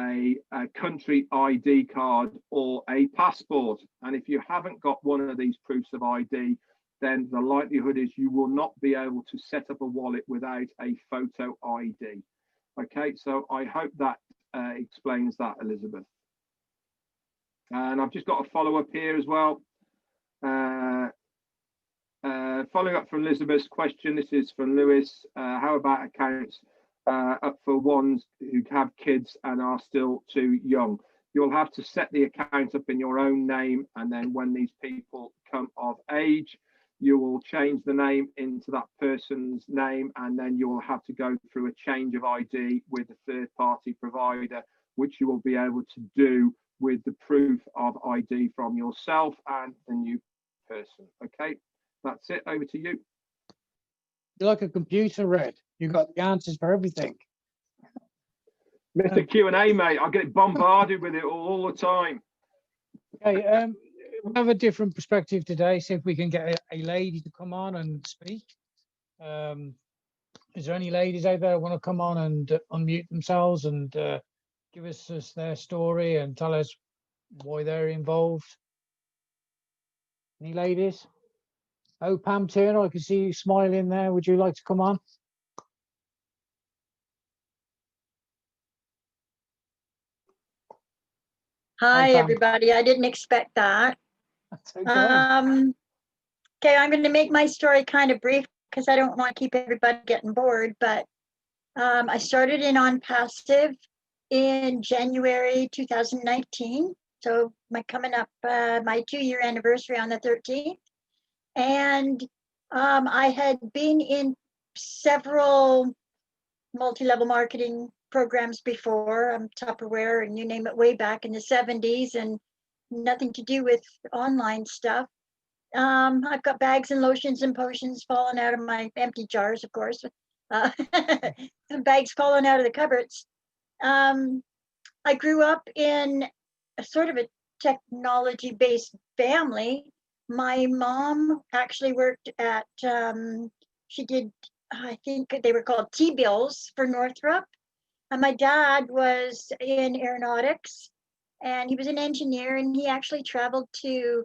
a country ID card, or a passport. And if you haven't got one of these proofs of ID, then the likelihood is you will not be able to set up a wallet without a photo ID. Okay, so I hope that explains that, Elizabeth. And I've just got a follow-up here as well. Following up from Elizabeth's question, this is from Lewis. How about accounts up for ones who have kids and are still too young? You'll have to set the account up in your own name, and then when these people come of age, you will change the name into that person's name, and then you will have to go through a change of ID with the third-party provider, which you will be able to do with the proof of ID from yourself and the new person. Okay, that's it. Over to you. You're like a computer, Red. You got the answers for everything. Mr. Q&A, mate. I get bombarded with it all the time. Okay, we'll have a different perspective today. See if we can get a lady to come on and speak. Is there any ladies out there who want to come on and unmute themselves and give us their story and tell us why they're involved? Any ladies? Oh, Pam Turner, I can see you smiling there. Would you like to come on? Hi, Pam. everybody. I didn't expect that. That's okay. Okay, I'm going to make my story kind of brief because I don't want to keep everybody getting bored, but I started in ONPASSIVE in January 2019. So coming up my 2-year anniversary on the 13th. And I had been in several multi-level marketing programs before, Tupperware and you name it, way back in the 70s, and nothing to do with online stuff. I've got bags and lotions and potions falling out of my empty jars, of course. Some bags falling out of the cupboards. I grew up in a sort of a technology-based family. My mom actually worked at, she did, I think they were called T-bills for Northrop. And my dad was in aeronautics, and he was an engineer, and he actually traveled to,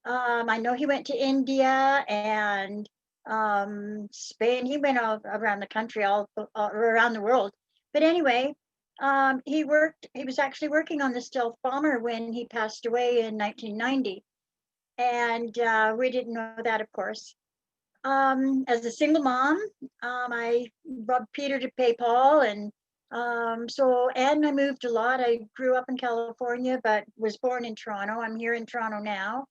I know he went to India and Spain. He went all around the country, all around the world. But anyway, he was actually working on the stealth bomber when he passed away in 1990. And we didn't know that, of course. As a single mom, I robbed Peter to pay Paul, and and I moved a lot. I grew up in California, but was born in Toronto. I'm here in Toronto now,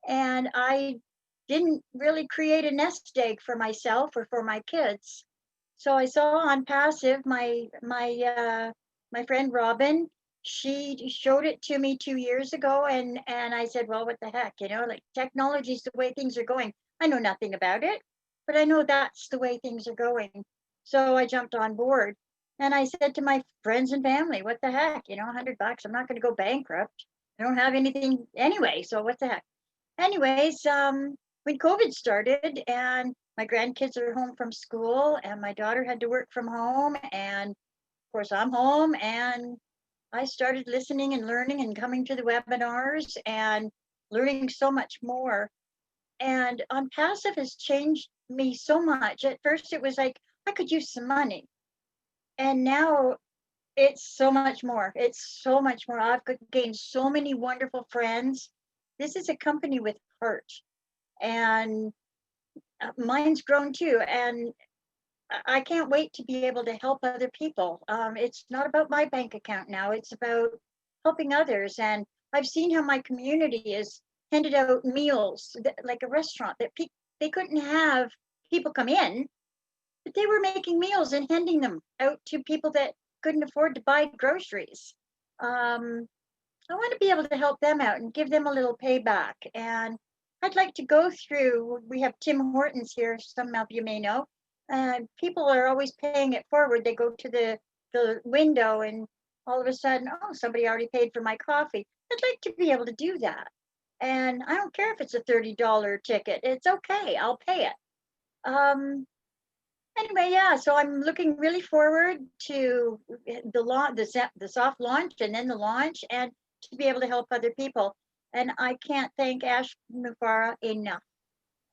and I didn't really create a nest egg for myself or for my kids. So I saw ONPASSIVE, my friend Robin, she showed it to me 2 years ago, and I said, well, what the heck, like technology is the way things are going. I know nothing about it, but I know that's the way things are going. So I jumped on board, and I said to my friends and family, what the heck, $100, I'm not going to go bankrupt. I don't have anything anyway, so what the heck. Anyways, when COVID started and my grandkids are home from school and my daughter had to work from home, and of course I'm home, and I started listening and learning and coming to the webinars and learning so much more. And ONPASSIVE has changed me so much. At first it was like, I could use some money. And now it's so much more. It's so much more. I've gained so many wonderful friends. This is a company with heart. and mine's grown too. And I can't wait to be able to help other people. It's not about my bank account now, it's about helping others. And I've seen how my community has handed out meals, like a restaurant, that they couldn't have people come in, but they were making meals and handing them out to people that couldn't afford to buy groceries. I want to be able to help them out and give them a little payback. And I'd like to go through, we have Tim Hortons here, some of you may know. People are always paying it forward. They go to the window and all of a sudden, oh, somebody already paid for my coffee. I'd like to be able to do that. And I don't care if it's a $30 ticket. It's okay. I'll pay it. Anyway, yeah, so I'm looking really forward to the soft launch and then the launch, and to be able to help other people. And I can't thank Ash Mufara enough.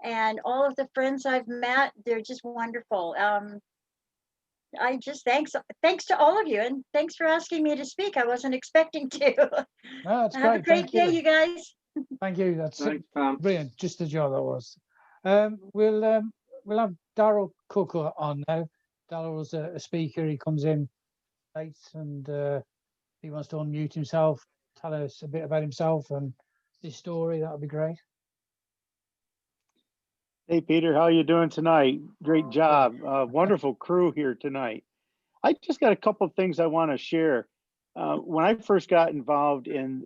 And all of the friends I've met, they're just wonderful. I just thanks to all of you, and thanks for asking me to speak. I wasn't expecting to. No, that's Have a great day, you guys. Thank you. That's Thanks, Pam. brilliant. Just the job that was. We'll have Daryl Cook on now. Daryl's a speaker. He comes in late, and he wants to unmute himself, tell us a bit about himself and his story. That would be great. Hey, Peter, how are you doing tonight? Great job. Wonderful crew here tonight. I just got a couple of things I want to share. When I first got involved in,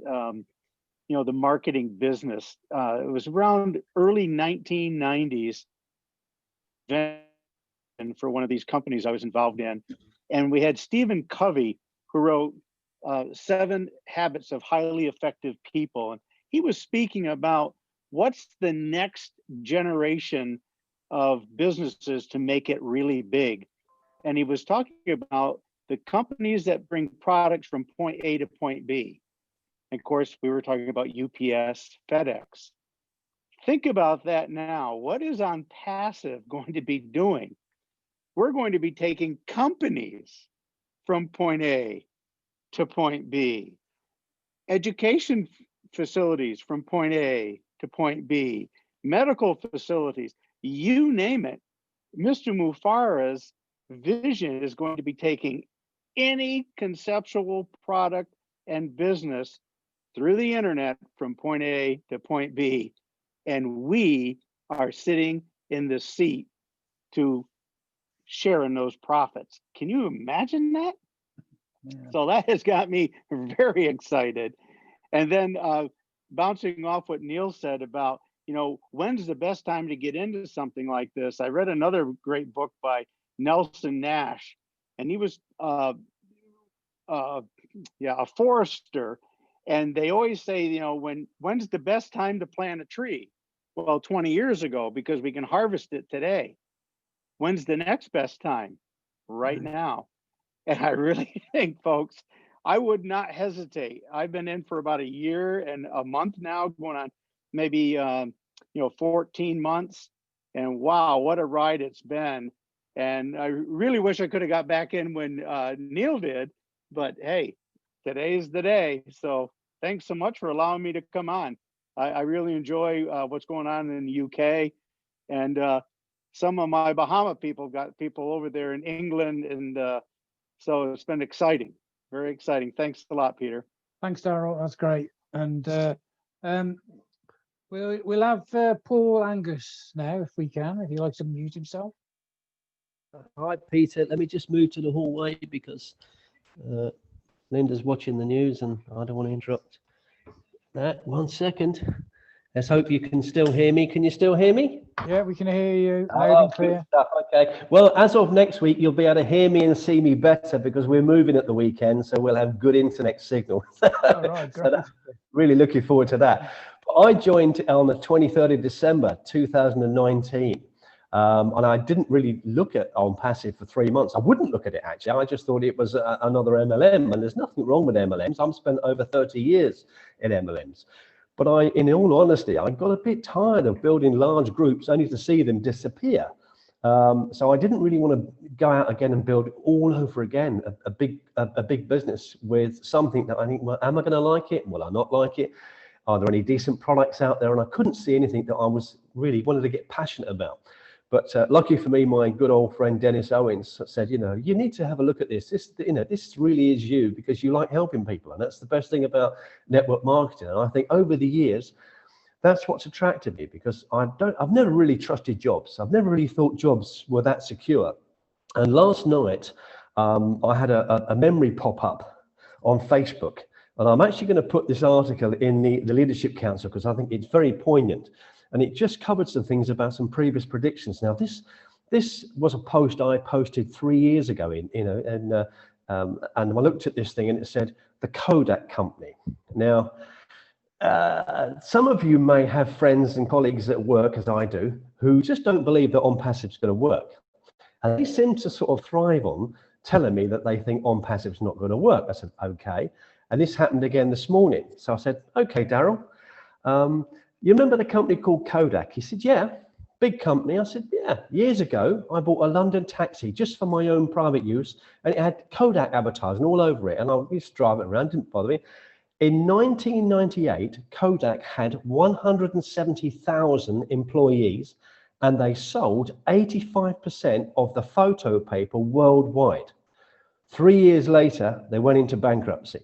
the marketing business, it was around early 1990s for one of these companies I was involved in. And we had Stephen Covey, who wrote 7 Habits of Highly Effective People. And he was speaking about what's the next generation of businesses to make it really big. And he was talking about the companies that bring products from point A to point B. And of course, we were talking about UPS, FedEx. Think about that now. What is ONPASSIVE going to be doing? We're going to be taking companies from point A to point B, education facilities from point A to point B, medical facilities, you name it. Mr. Mufara's vision is going to be taking any conceptual product and business through the internet from point A to point B. And we are sitting in the seat to share in those profits. Can you imagine that? Yeah. So that has got me very excited. And then bouncing off what Neil said about, when's the best time to get into something like this? I read another great book by Nelson Nash, and he was a forester. And they always say, when's the best time to plant a tree? Well, 20 years ago, because we can harvest it today. When's the next best time? Right now. And I really think, folks, I would not hesitate. I've been in for about a year and a month now, going on maybe 14 months. And wow, what a ride it's been. And I really wish I could have got back in when Neil did, but hey, today's the day. So thanks so much for allowing me to come on. I really enjoy what's going on in the UK, and some of my Bahama people got people over there in England, and so it's been exciting, very exciting. Thanks a lot, Peter. Thanks, Daryl. That's great. And we'll have Paul Angus now, if we can, if he likes to mute himself. Hi, Peter. Let me just move to the hallway because Linda's watching the news and I don't want to interrupt that. 1 second. Let's hope you can still hear me. Can you still hear me? Yeah, we can hear you loud and clear. Okay. Well, as of next week, you'll be able to hear me and see me better because we're moving at the weekend, so we'll have good internet signal. All right, great. So really looking forward to that. But I joined on the 23rd of December, 2019. And I didn't really look at ONPASSIVE for 3 months. I wouldn't look at it, actually. I just thought it was another MLM, and there's nothing wrong with MLMs. I've spent over 30 years in MLMs. But in all honesty, I got a bit tired of building large groups only to see them disappear. So I didn't really want to go out again and build all over again a big business with something that I think, well, am I going to like it? Will I not like it? Are there any decent products out there? And I couldn't see anything that I was really wanted to get passionate about. But lucky for me, my good old friend Dennis Owens said, you know, you need to have a look at this. This, you know, this really is you, because you like helping people, and that's the best thing about network marketing. And I think over the years, that's what's attracted me, because I've never really trusted jobs. I've never really thought jobs were that secure. And last night, I had a memory pop up on Facebook, and I'm actually going to put this article in the Leadership Council because I think it's very poignant, and it just covered some things about some previous predictions. Now, this was a post I posted 3 years ago and I looked at this thing and it said the Kodak company. Now, some of you may have friends and colleagues at work, as I do, who just don't believe that ONPASSIVE is going to work. And they seem to sort of thrive on telling me that they think ONPASSIVE is not going to work. I said, okay. And this happened again this morning. So I said, okay, Daryl, you remember the company called Kodak? He said, yeah, big company. I said, yeah, years ago, I bought a London taxi just for my own private use, and it had Kodak advertising all over it. And I used to drive it around, didn't bother me. In 1998, Kodak had 170,000 employees, and they sold 85% of the photo paper worldwide. 3 years later, they went into bankruptcy.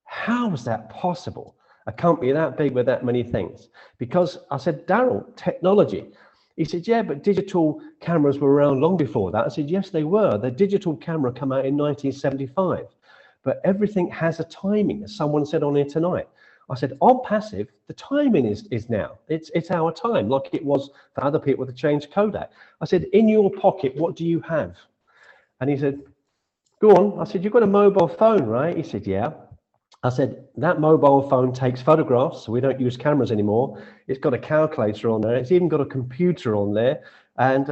How was that possible? A company that big with that many things? Because I said, Daryl, technology. He said, yeah, but digital cameras were around long before that. I said, yes, they were. The digital camera came out in 1975. But everything has a timing, as someone said on here tonight. I said, ONPASSIVE, the timing is now. It's our time, like it was for other people to change Kodak. I said, in your pocket, what do you have? And he said, go on. I said, you've got a mobile phone, right? He said, yeah. I said, that mobile phone takes photographs, so we don't use cameras anymore. It's got a calculator on there. It's even got a computer on there. And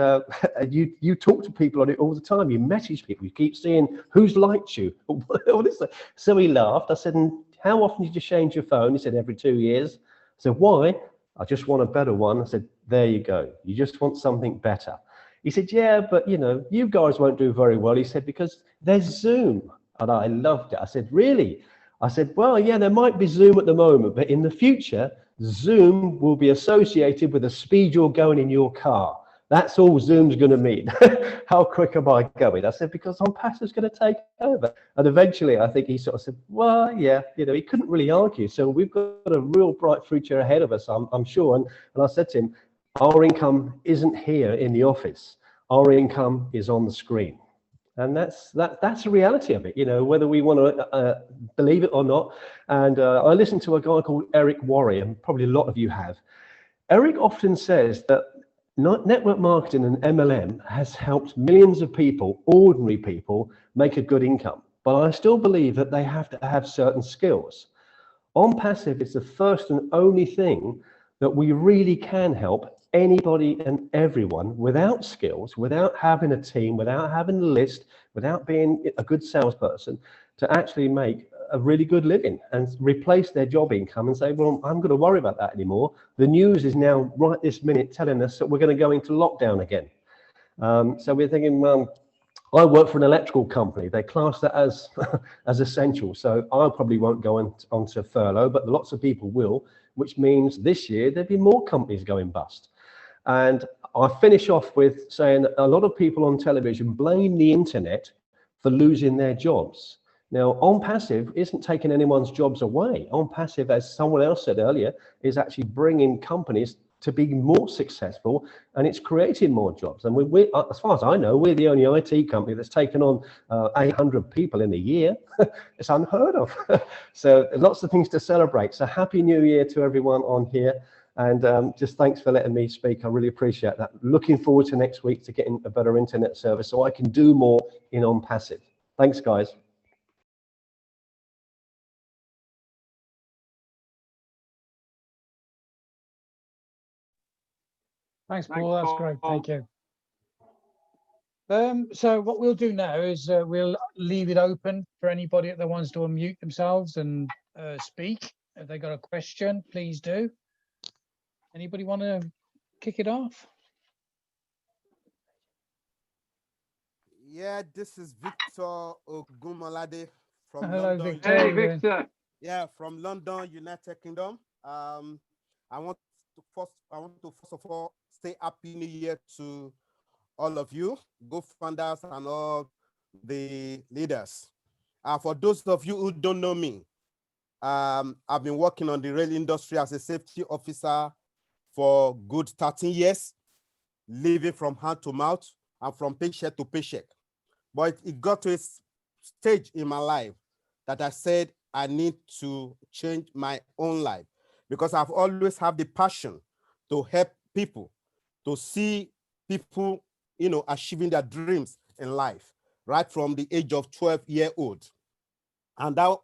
you talk to people on it all the time. You message people. You keep seeing who's liked you. What is that? So he laughed. I said, and how often did you change your phone? He said, every 2 years. I said, why? I just want a better one. I said, there you go. You just want something better. He said, yeah, but you know, you guys won't do very well. He said, because there's Zoom. And I loved it. I said, really? I said, well, yeah, there might be Zoom at the moment, but in the future, Zoom will be associated with the speed you're going in your car. That's all Zoom's going to mean. How quick am I going? I said, because ONPASSIVE's going to take over. And eventually, I think he sort of said, well, yeah, you know, he couldn't really argue. So we've got a real bright future ahead of us, I'm sure. And I said to him, our income isn't here in the office. Our income is on the screen. And that's the reality of it, you know, whether we want to believe it or not. And I listened to a guy called Eric Worre, and probably a lot of you have. Eric often says that network marketing and MLM has helped millions of people, ordinary people, make a good income. But I still believe that they have to have certain skills. ONPASSIVE is the first and only thing that we really can help anybody and everyone without skills, without having a team, without having a list, without being a good salesperson, to actually make a really good living and replace their job income and say, well, I'm going to worry about that anymore. The news is now right this minute telling us that we're going to go into lockdown again. So we're thinking, well, I work for an electrical company. They class that as as essential. So I probably won't go onto furlough, but lots of people will, which means this year there'll be more companies going bust. And I finish off with saying that a lot of people on television blame the internet for losing their jobs. Now, ONPASSIVE isn't taking anyone's jobs away. ONPASSIVE, as someone else said earlier, is actually bringing companies to be more successful, and it's creating more jobs. And we, as far as I know, we're the only IT company that's taken on 800 people in a year. It's unheard of. So lots of things to celebrate. So happy New Year to everyone on here. And just thanks for letting me speak. I really appreciate that. Looking forward to next week to getting a better internet service so I can do more in ONPASSIVE. Thanks, guys. Thanks, Paul. That's great. Thank you. So what we'll do now is we'll leave it open for anybody that wants to unmute themselves and speak. If they got a question, please do. Anybody want to kick it off? Yeah, this is Victor Ogunmolade from Hello, London. Victor. Hey, Victor. Yeah, from London, United Kingdom. I want to first of all say Happy New Year to all of you, co-founders and all the leaders. For those of you who don't know me, I've been working on the rail industry as a safety officer for good 13 years, living from hand to mouth and from paycheck to paycheck. But it got to a stage in my life that I said I need to change my own life, because I've always had the passion to help people, to see people, achieving their dreams in life, right from the age of 12-year-old. And that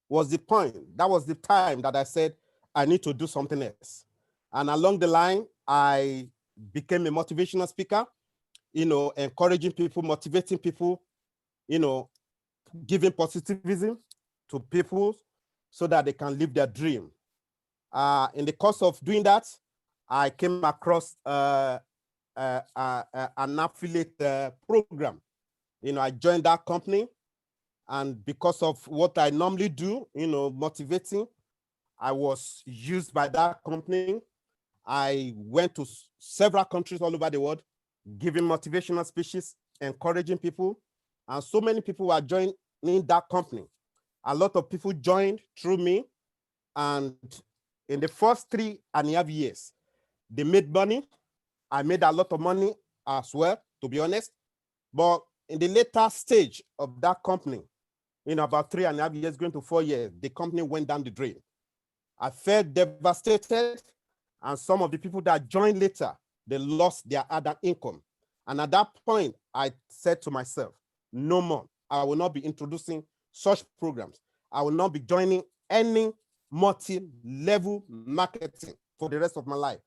was the point. That was the time that I said, I need to do something else. And along the line, I became a motivational speaker, encouraging people, motivating people, giving positivism to people so that they can live their dream. In the course of doing that, I came across an affiliate program. I joined that company, and because of what I normally do, motivating, I was used by that company. I went to several countries all over the world, giving motivational speeches, encouraging people, and so many people were joining that company. A lot of people joined through me, and in the first 3.5 years, they made money. I made a lot of money as well, to be honest. But in the later stage of that company, about 3.5 years, going to 4 years, the company went down the drain. I felt devastated, and some of the people that joined later, they lost their other income. And at that point, I said to myself, no more. I will not be introducing such programs. I will not be joining any multi-level marketing for the rest of my life.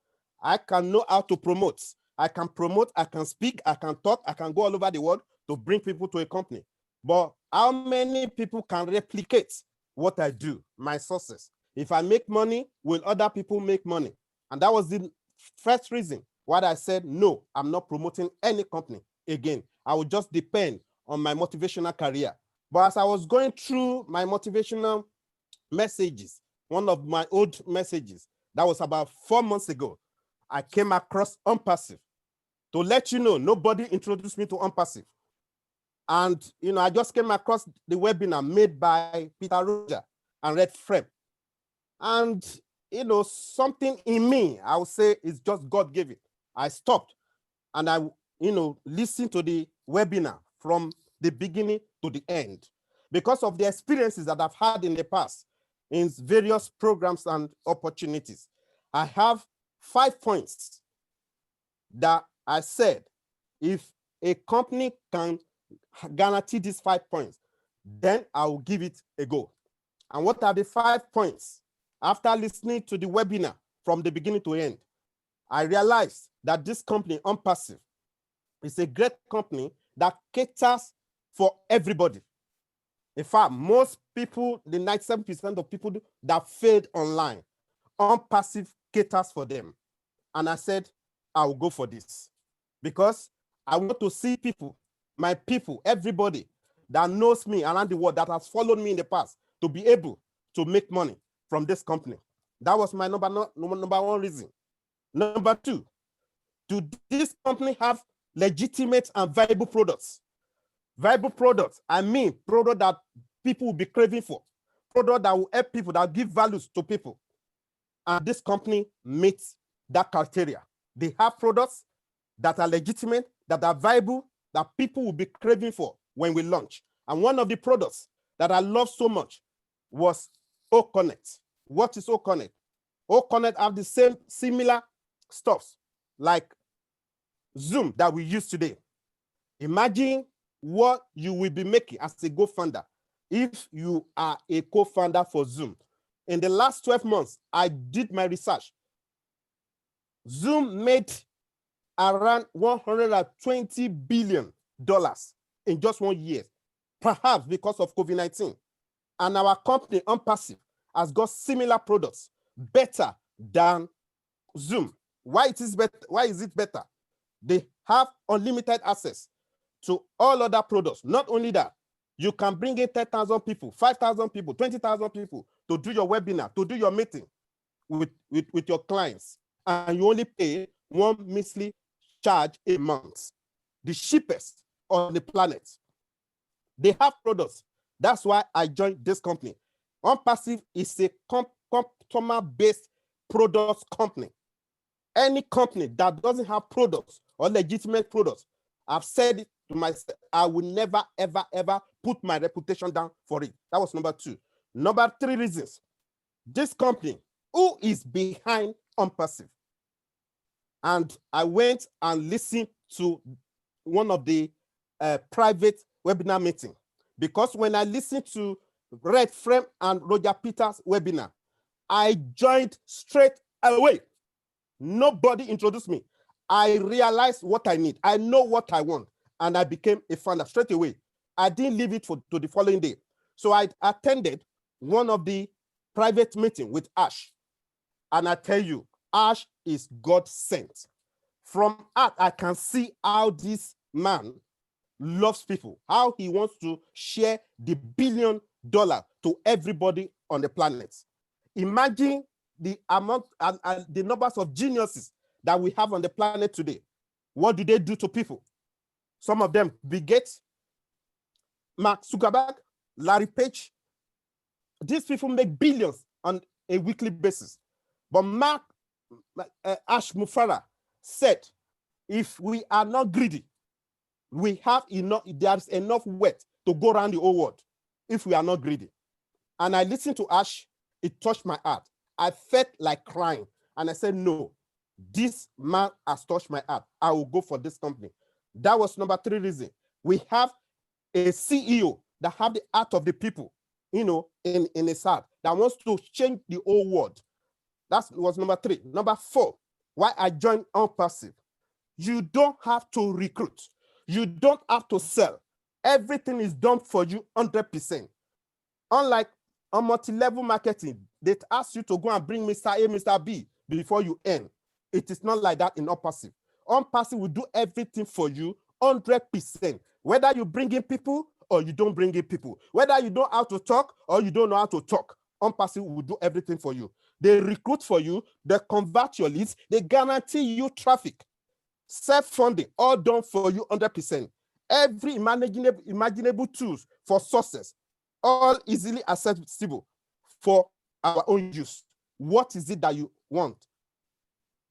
I can know how to promote. I can promote, I can speak, I can talk, I can go all over the world to bring people to a company. But how many people can replicate what I do, my sources? If I make money, will other people make money? And that was the first reason why I said, no, I'm not promoting any company again. I will just depend on my motivational career. But as I was going through my motivational messages, one of my old messages, that was about 4 months ago, I came across ONPASSIVE. To let you know, nobody introduced me to ONPASSIVE. And, I just came across the webinar made by Peter Roger and Redfern. And, something in me, I would say, is just God gave it. I stopped and I, listened to the webinar from the beginning to the end, because of the experiences that I've had in the past in various programs and opportunities. I have 5 points that I said, if a company can guarantee these 5 points, then I will give it a go. And what are the 5 points? After listening to the webinar from the beginning to end, I realized that this company, ONPASSIVE, is a great company that caters for everybody. In fact, most people, the 97% of people that failed online, ONPASSIVE caters for them. And I said, I will go for this, because I want to see people, my people, everybody that knows me around the world, that has followed me in the past, to be able to make money from this company. That was my number 1 reason. Number 2, do this company have legitimate and viable products? Viable products, I mean product that people will be craving for, product that will help people, that give values to people. And this company meets that criteria. They have products that are legitimate, that are viable, that people will be craving for when we launch. And one of the products that I love so much was OConnect. What is OConnect? OConnect have the same similar stuffs like Zoom that we use today. Imagine what you will be making as a co-founder if you are a co-founder for Zoom. In the last 12 months, I did my research. Zoom made around $120 billion in just 1 year, perhaps because of COVID-19. And our company, ONPASSIVE, has got similar products, better than Zoom. Why is it better? They have unlimited access to all other products. Not only that, you can bring in 10,000 people, 5,000 people, 20,000 people to do your webinar, to do your meeting. with your clients, and you only pay one measly charge a month. The cheapest on the planet. They have products. That's why I joined this company. ONPASSIVE is a customer-based products company. Any company that doesn't have products or legitimate products, I've said it to myself, I will never, ever, ever put my reputation down for it. That was number 2. Number 3 reasons. This company, who is behind ONPASSIVE? And I went and listened to one of the private webinar meeting, because when I listened to Redfern and Roger Peters' webinar, I joined straight away. Nobody introduced me. I realized what I need. I know what I want, and I became a founder straight away. I didn't leave it to the following day. So I attended one of the private meeting with Ash, and I tell you, Ash is God sent. From Ash, I can see how this man loves people, how he wants to share the $1 billion to everybody on the planet. Imagine the amount and the numbers of geniuses that we have on the planet today. What do they do to people? Some of them, Bill Gates, Mark Zuckerberg, Larry Page. These people make billions on a weekly basis. But Ash Mufarah said, if we are not greedy, we have enough, there's enough wealth to go around the whole world if we are not greedy. And I listened to Ash, it touched my heart. I felt like crying. And I said, no, this man has touched my heart. I will go for this company. That was number 3 reason. We have a CEO that have the heart of the people, you know, in his heart, that wants to change the whole world. That was number 3. Number 4, why I joined ONPASSIVE. You don't have to recruit. You don't have to sell. Everything is done for you 100%. Unlike on multi-level marketing, they ask you to go and bring Mr. A, Mr. B before you earn. It is not like that in ONPASSIVE. ONPASSIVE will do everything for you 100%. Whether you bring in people or you don't bring in people. Whether you know how to talk or you don't know how to talk. ONPASSIVE will do everything for you. They recruit for you. They convert your leads. They guarantee you traffic. Self-funding, all done for you 100%. Every imaginable tools for success, all easily accessible for our own use. What is it that you want?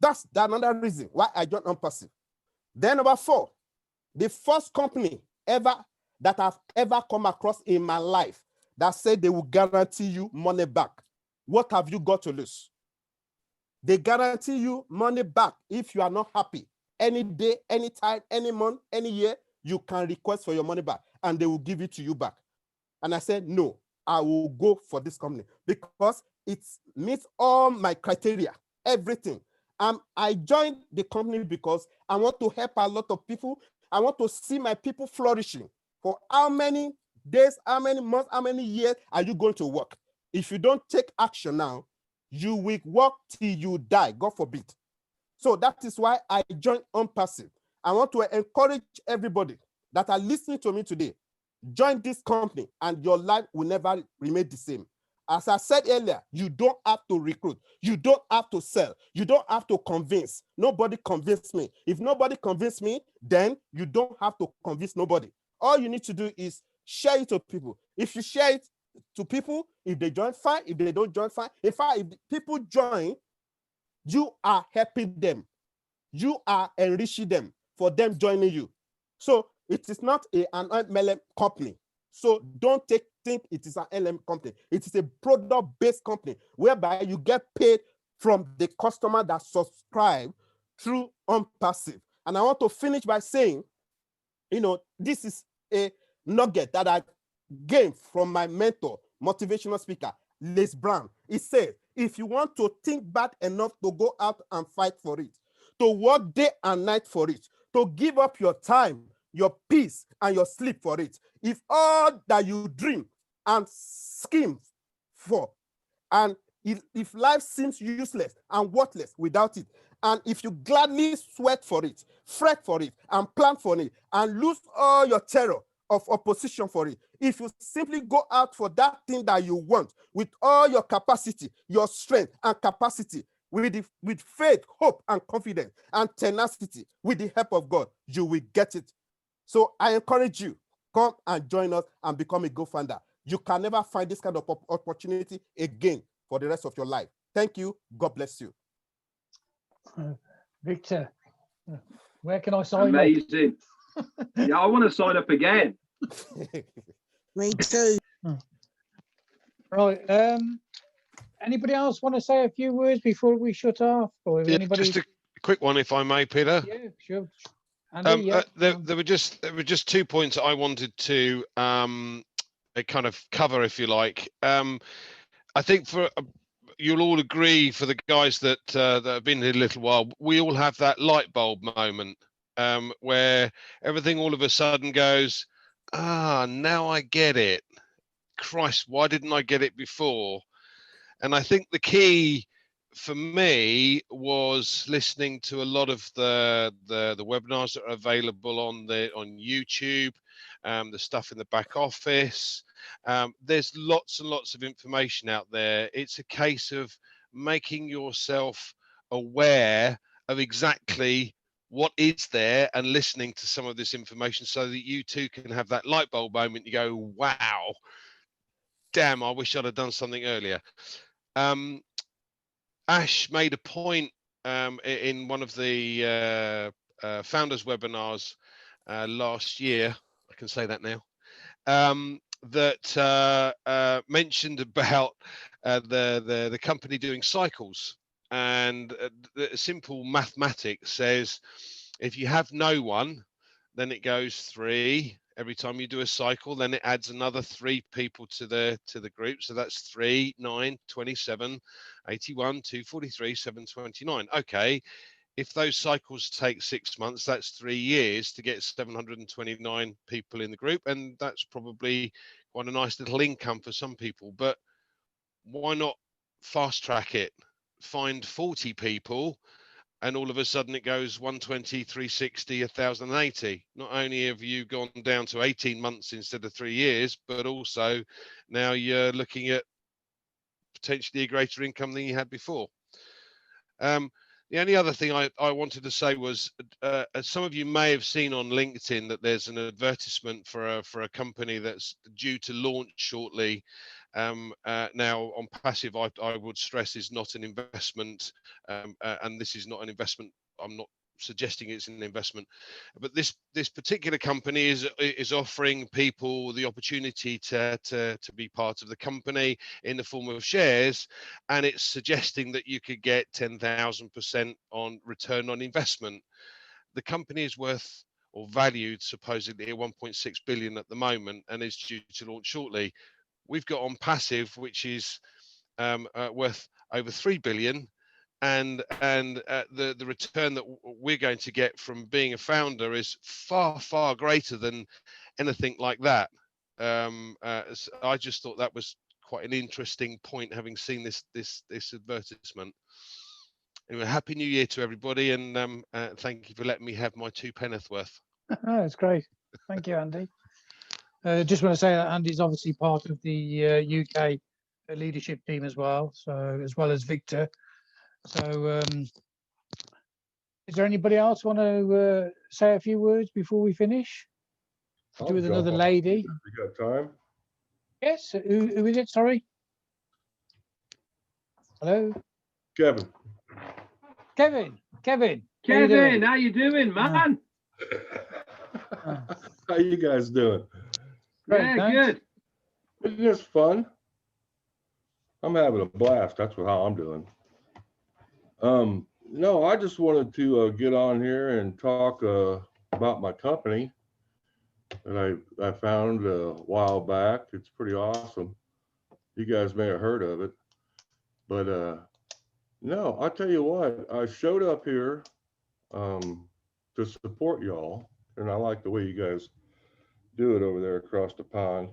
That's another reason why I joined ONPASSIVE. Then number 4, the first company ever that I've ever come across in my life that said they will guarantee you money back. What have you got to lose? They guarantee you money back if you are not happy. Any day, any time, any month, any year, you can request for your money back and they will give it to you back. And I said, no, I will go for this company because it meets all my criteria, everything. I joined the company because I want to help a lot of people. I want to see my people flourishing. For how many days, how many months, how many years are you going to work? If you don't take action now, you will work till you die, God forbid. So that is why I joined ONPASSIVE. I want to encourage everybody that are listening to me today, join this company and your life will never remain the same. As I said earlier, you don't have to recruit. You don't have to sell. You don't have to convince. Nobody convinced me. If nobody convinced me, then you don't have to convince nobody. All you need to do is share it to people. If you share it to people, if they join, fine. If they don't join, fine. In fact, if people join, you are helping them. You are enriching them for them joining you. So it is not an MLM company. So don't think it is an LM company. It is a product-based company whereby you get paid from the customer that subscribe through ONPASSIVE. And I want to finish by saying, you know, this is a nugget that I gained from my mentor, motivational speaker, Les Brown. He said, if you want to think bad enough to go out and fight for it, to work day and night for it, to give up your time, your peace, and your sleep for it, if all that you dream and scheme for, and if life seems useless and worthless without it, and if you gladly sweat for it, fret for it, and plan for it, and lose all your terror of opposition for it. If you simply go out for that thing that you want with all your capacity, your strength and capacity, with faith, hope, and confidence, and tenacity, with the help of God, you will get it. So I encourage you, come and join us and become a co-founder. You can never find this kind of opportunity again for the rest of your life. Thank you. God bless you. Victor, where can I sign Amazing. Yeah, I want to sign up again. Me too. Right. Anybody else want to say a few words before we shut off? Or Yeah, anybody? just a quick one, if I may, Peter. Yeah, sure. Andy, There were just 2 points I wanted to kind of cover, if you like. I think you'll all agree, for the guys that have been here a little while, we all have that light bulb moment where everything all of a sudden goes, now I get it. Christ, why didn't I get it before? And I think the key for me was listening to a lot of the webinars that are available on YouTube, the stuff in the back office. There's lots and lots of information out there. It's a case of making yourself aware of exactly what is there and listening to some of this information so that you too can have that light bulb moment. You go, wow, damn, I wish I'd have done something earlier. Ash made a point in one of the founders webinars last year, I can say that now, that mentioned about the company doing cycles. And the simple mathematics says, if you have no one, then it goes 3. Every time you do a cycle, then it adds another 3 people to the group. So that's 3, 9, 27, 81, 243, 729. Okay, if those cycles take 6 months, that's 3 years to get 729 people in the group, and that's probably quite a nice little income for some people. But why not fast track it? Find 40 people, and all of a sudden it goes 120, 360, 1,080. Not only have you gone down to 18 months instead of 3 years, but also now you're looking at potentially a greater income than you had before. The only other thing I wanted to say was, some of you may have seen on LinkedIn that there's an advertisement for a company that's due to launch shortly. Now, ONPASSIVE, I would stress, is not an investment, and this is not an investment. I'm not suggesting it's an investment, but this particular company is offering people the opportunity to be part of the company in the form of shares, and it's suggesting that you could get 10,000% on return on investment. The company is worth or valued supposedly at 1.6 billion at the moment and is due to launch shortly. We've got ONPASSIVE, which is worth over 3 billion. And the return that we're going to get from being a founder is far, far greater than anything like that. I just thought that was quite an interesting point, having seen this advertisement. Anyway, Happy New Year to everybody, and thank you for letting me have my 2 penneth worth. That's great. Thank you, Andy. Just want to say that Andy's obviously part of the UK leadership team as well, so as well as Victor. So is there anybody else want to say a few words before we finish? Do with another lady. You got time? Yes. Who is it? Sorry. Hello. Kevin. Kevin. Kevin, how you doing, man? How you guys doing? Great, Yeah, thanks. good. Isn't this fun? I'm having a blast. That's how I'm doing. No, I just wanted to get on here and talk about my company that I found a while back. It's pretty awesome. You guys may have heard of it, but no, I'll tell you what, I showed up here to support y'all, and I like the way you guys do it over there across the pond.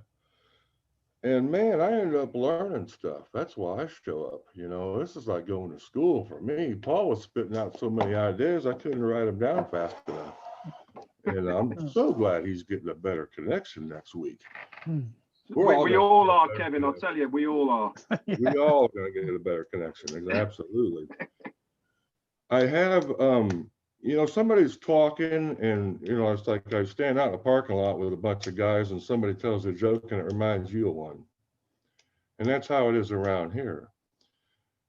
And man, I ended up learning stuff. That's why I show up. You know, this is like going to school for me. Paul was spitting out so many ideas, I couldn't write them down fast enough. And I'm so glad he's getting a better connection next week. We all are, Kevin. I'll tell you, we all are. We all are going to get a better connection. Absolutely. I have, you know, somebody's talking, and you know, it's like I stand out in the parking lot with a bunch of guys, and somebody tells a joke, and it reminds you of one. And that's how it is around here.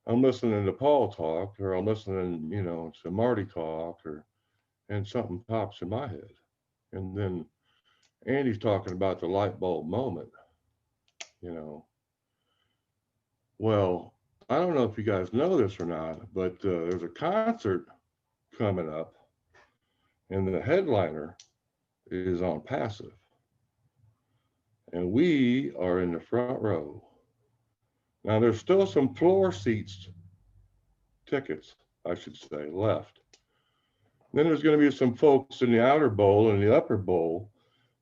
I'm listening to Paul talk, or I'm listening, you know, to Marty talk, and something pops in my head. And then Andy's talking about the light bulb moment, you know. Well, I don't know if you guys know this or not, but there's a concert coming up, and the headliner is ONPASSIVE. And we are in the front row. Now, there's still some floor seats, tickets, I should say, left. Then there's going to be some folks in the outer bowl and the upper bowl,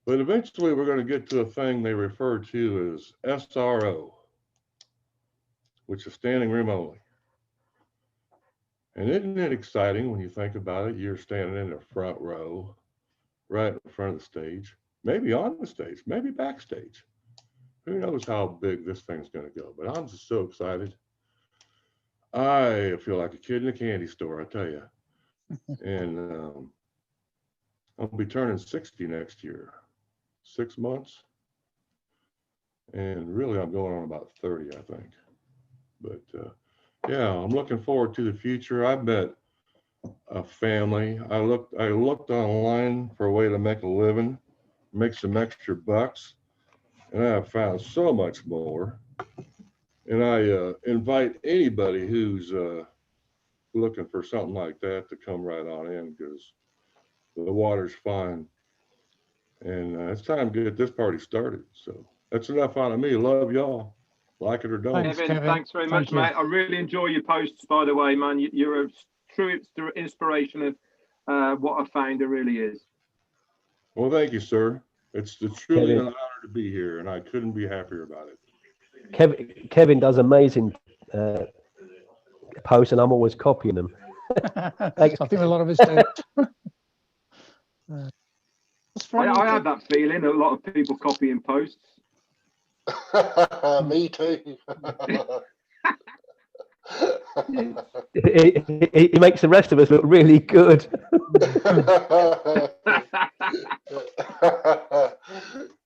but eventually we're going to get to a thing they refer to as SRO, which is standing room only. And isn't it exciting when you think about it? You're standing in the front row, right in front of the stage, maybe on the stage, maybe backstage. Who knows how big this thing's going to go, but I'm just so excited. I feel like a kid in a candy store, I tell you. And I'll be turning 60 next year, 6 months. And really, I'm going on about 30, I think. But yeah, I'm looking forward to the future. I met a family. I looked online for a way to make a living, make some extra bucks, and I have found so much more. And I invite anybody who's looking for something like that to come right on in, because the water's fine. And it's time to get this party started. So that's enough out of me. Love y'all. Like it or don't. Kevin, thanks very much, mate. I really enjoy your posts, by the way, man. You're a true inspiration of what a founder really is. Well, thank you, sir. It's truly an honor to be here, and I couldn't be happier about it. Kevin does amazing posts, and I'm always copying them. I think a lot of us do. I have that feeling, a lot of people copying posts. Me too. He makes the rest of us look really good.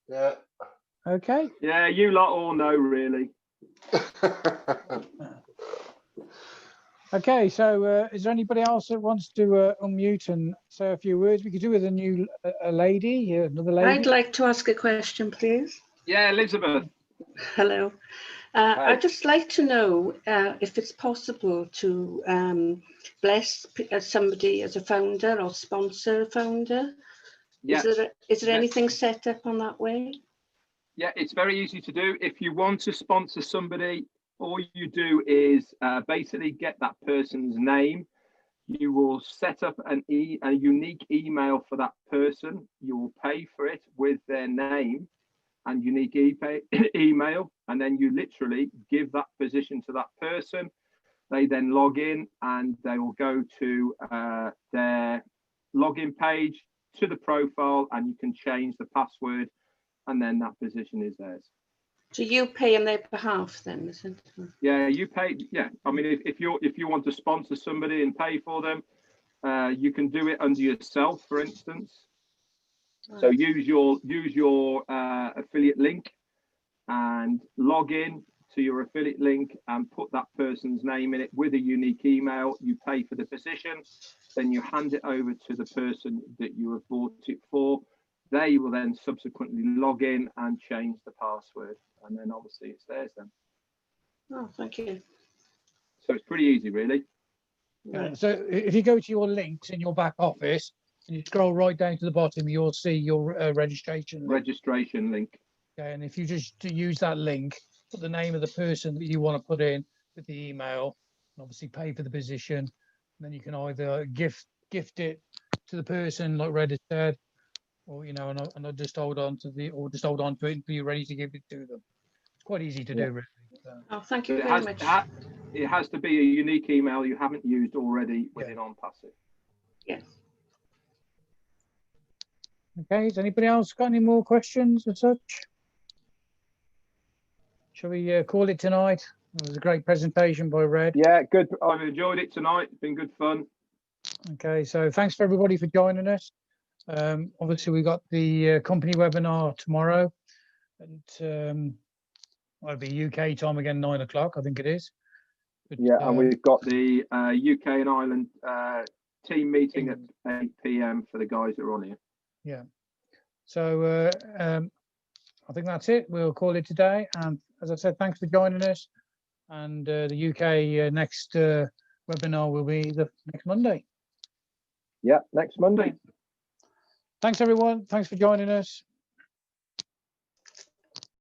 Yeah. Okay. Yeah, you lot all know, really. Okay, so is there anybody else that wants to unmute and say a few words? We could do with a lady, another lady. I'd like to ask a question, please. Yeah, Elizabeth. Hello. I'd just like to know if it's possible to bless somebody as a founder or sponsor a founder. Yeah. Is there anything set up on that way? Yeah, it's very easy to do. If you want to sponsor somebody, all you do is basically get that person's name. You will set up a unique email for that person. You will pay for it with their name and unique email, and then you literally give that position to that person. They then log in, and they will go to their login page, to the profile, and you can change the password, and then that position is theirs. So you pay on their behalf then, is it? Yeah, you pay. Yeah, I mean, if you want to sponsor somebody and pay for them, you can do it under yourself, for instance. So use your affiliate link and log in to your affiliate link and put that person's name in it with a unique email. You pay for the position, then you hand it over to the person that you have bought it for. They will then subsequently log in and change the password, and then obviously it's theirs then. Oh, thank you. So it's pretty easy, really. Yeah, so if you go to your links in your back office and you scroll right down to the bottom, you'll see your registration link. Okay, and if you just use that link, put the name of the person that you want to put in with the email, and obviously pay for the position, and then you can either gift it to the person, like Red has said, or and I'll just hold on to it until you're ready to give it to them. It's quite easy to do, really. Oh, thank you very much. It has to be a unique email you haven't used already within ONPASSIVE. Yes. Okay, has anybody else got any more questions or such? Shall we call it tonight? It was a great presentation by Red. Yeah, good. I've enjoyed it tonight. It's been good fun. Okay, so thanks for everybody for joining us. Obviously, we got the company webinar tomorrow, and it'll be UK time again, 9 o'clock, I think it is. But, yeah, and we've got the UK and Ireland team meeting at 8 p.m. for the guys that are on here. Yeah. So I think that's it. We'll call it today. And as I said, thanks for joining us. And the UK next webinar will be the next Monday. Yeah, next Monday. Thanks, everyone. Thanks for joining us.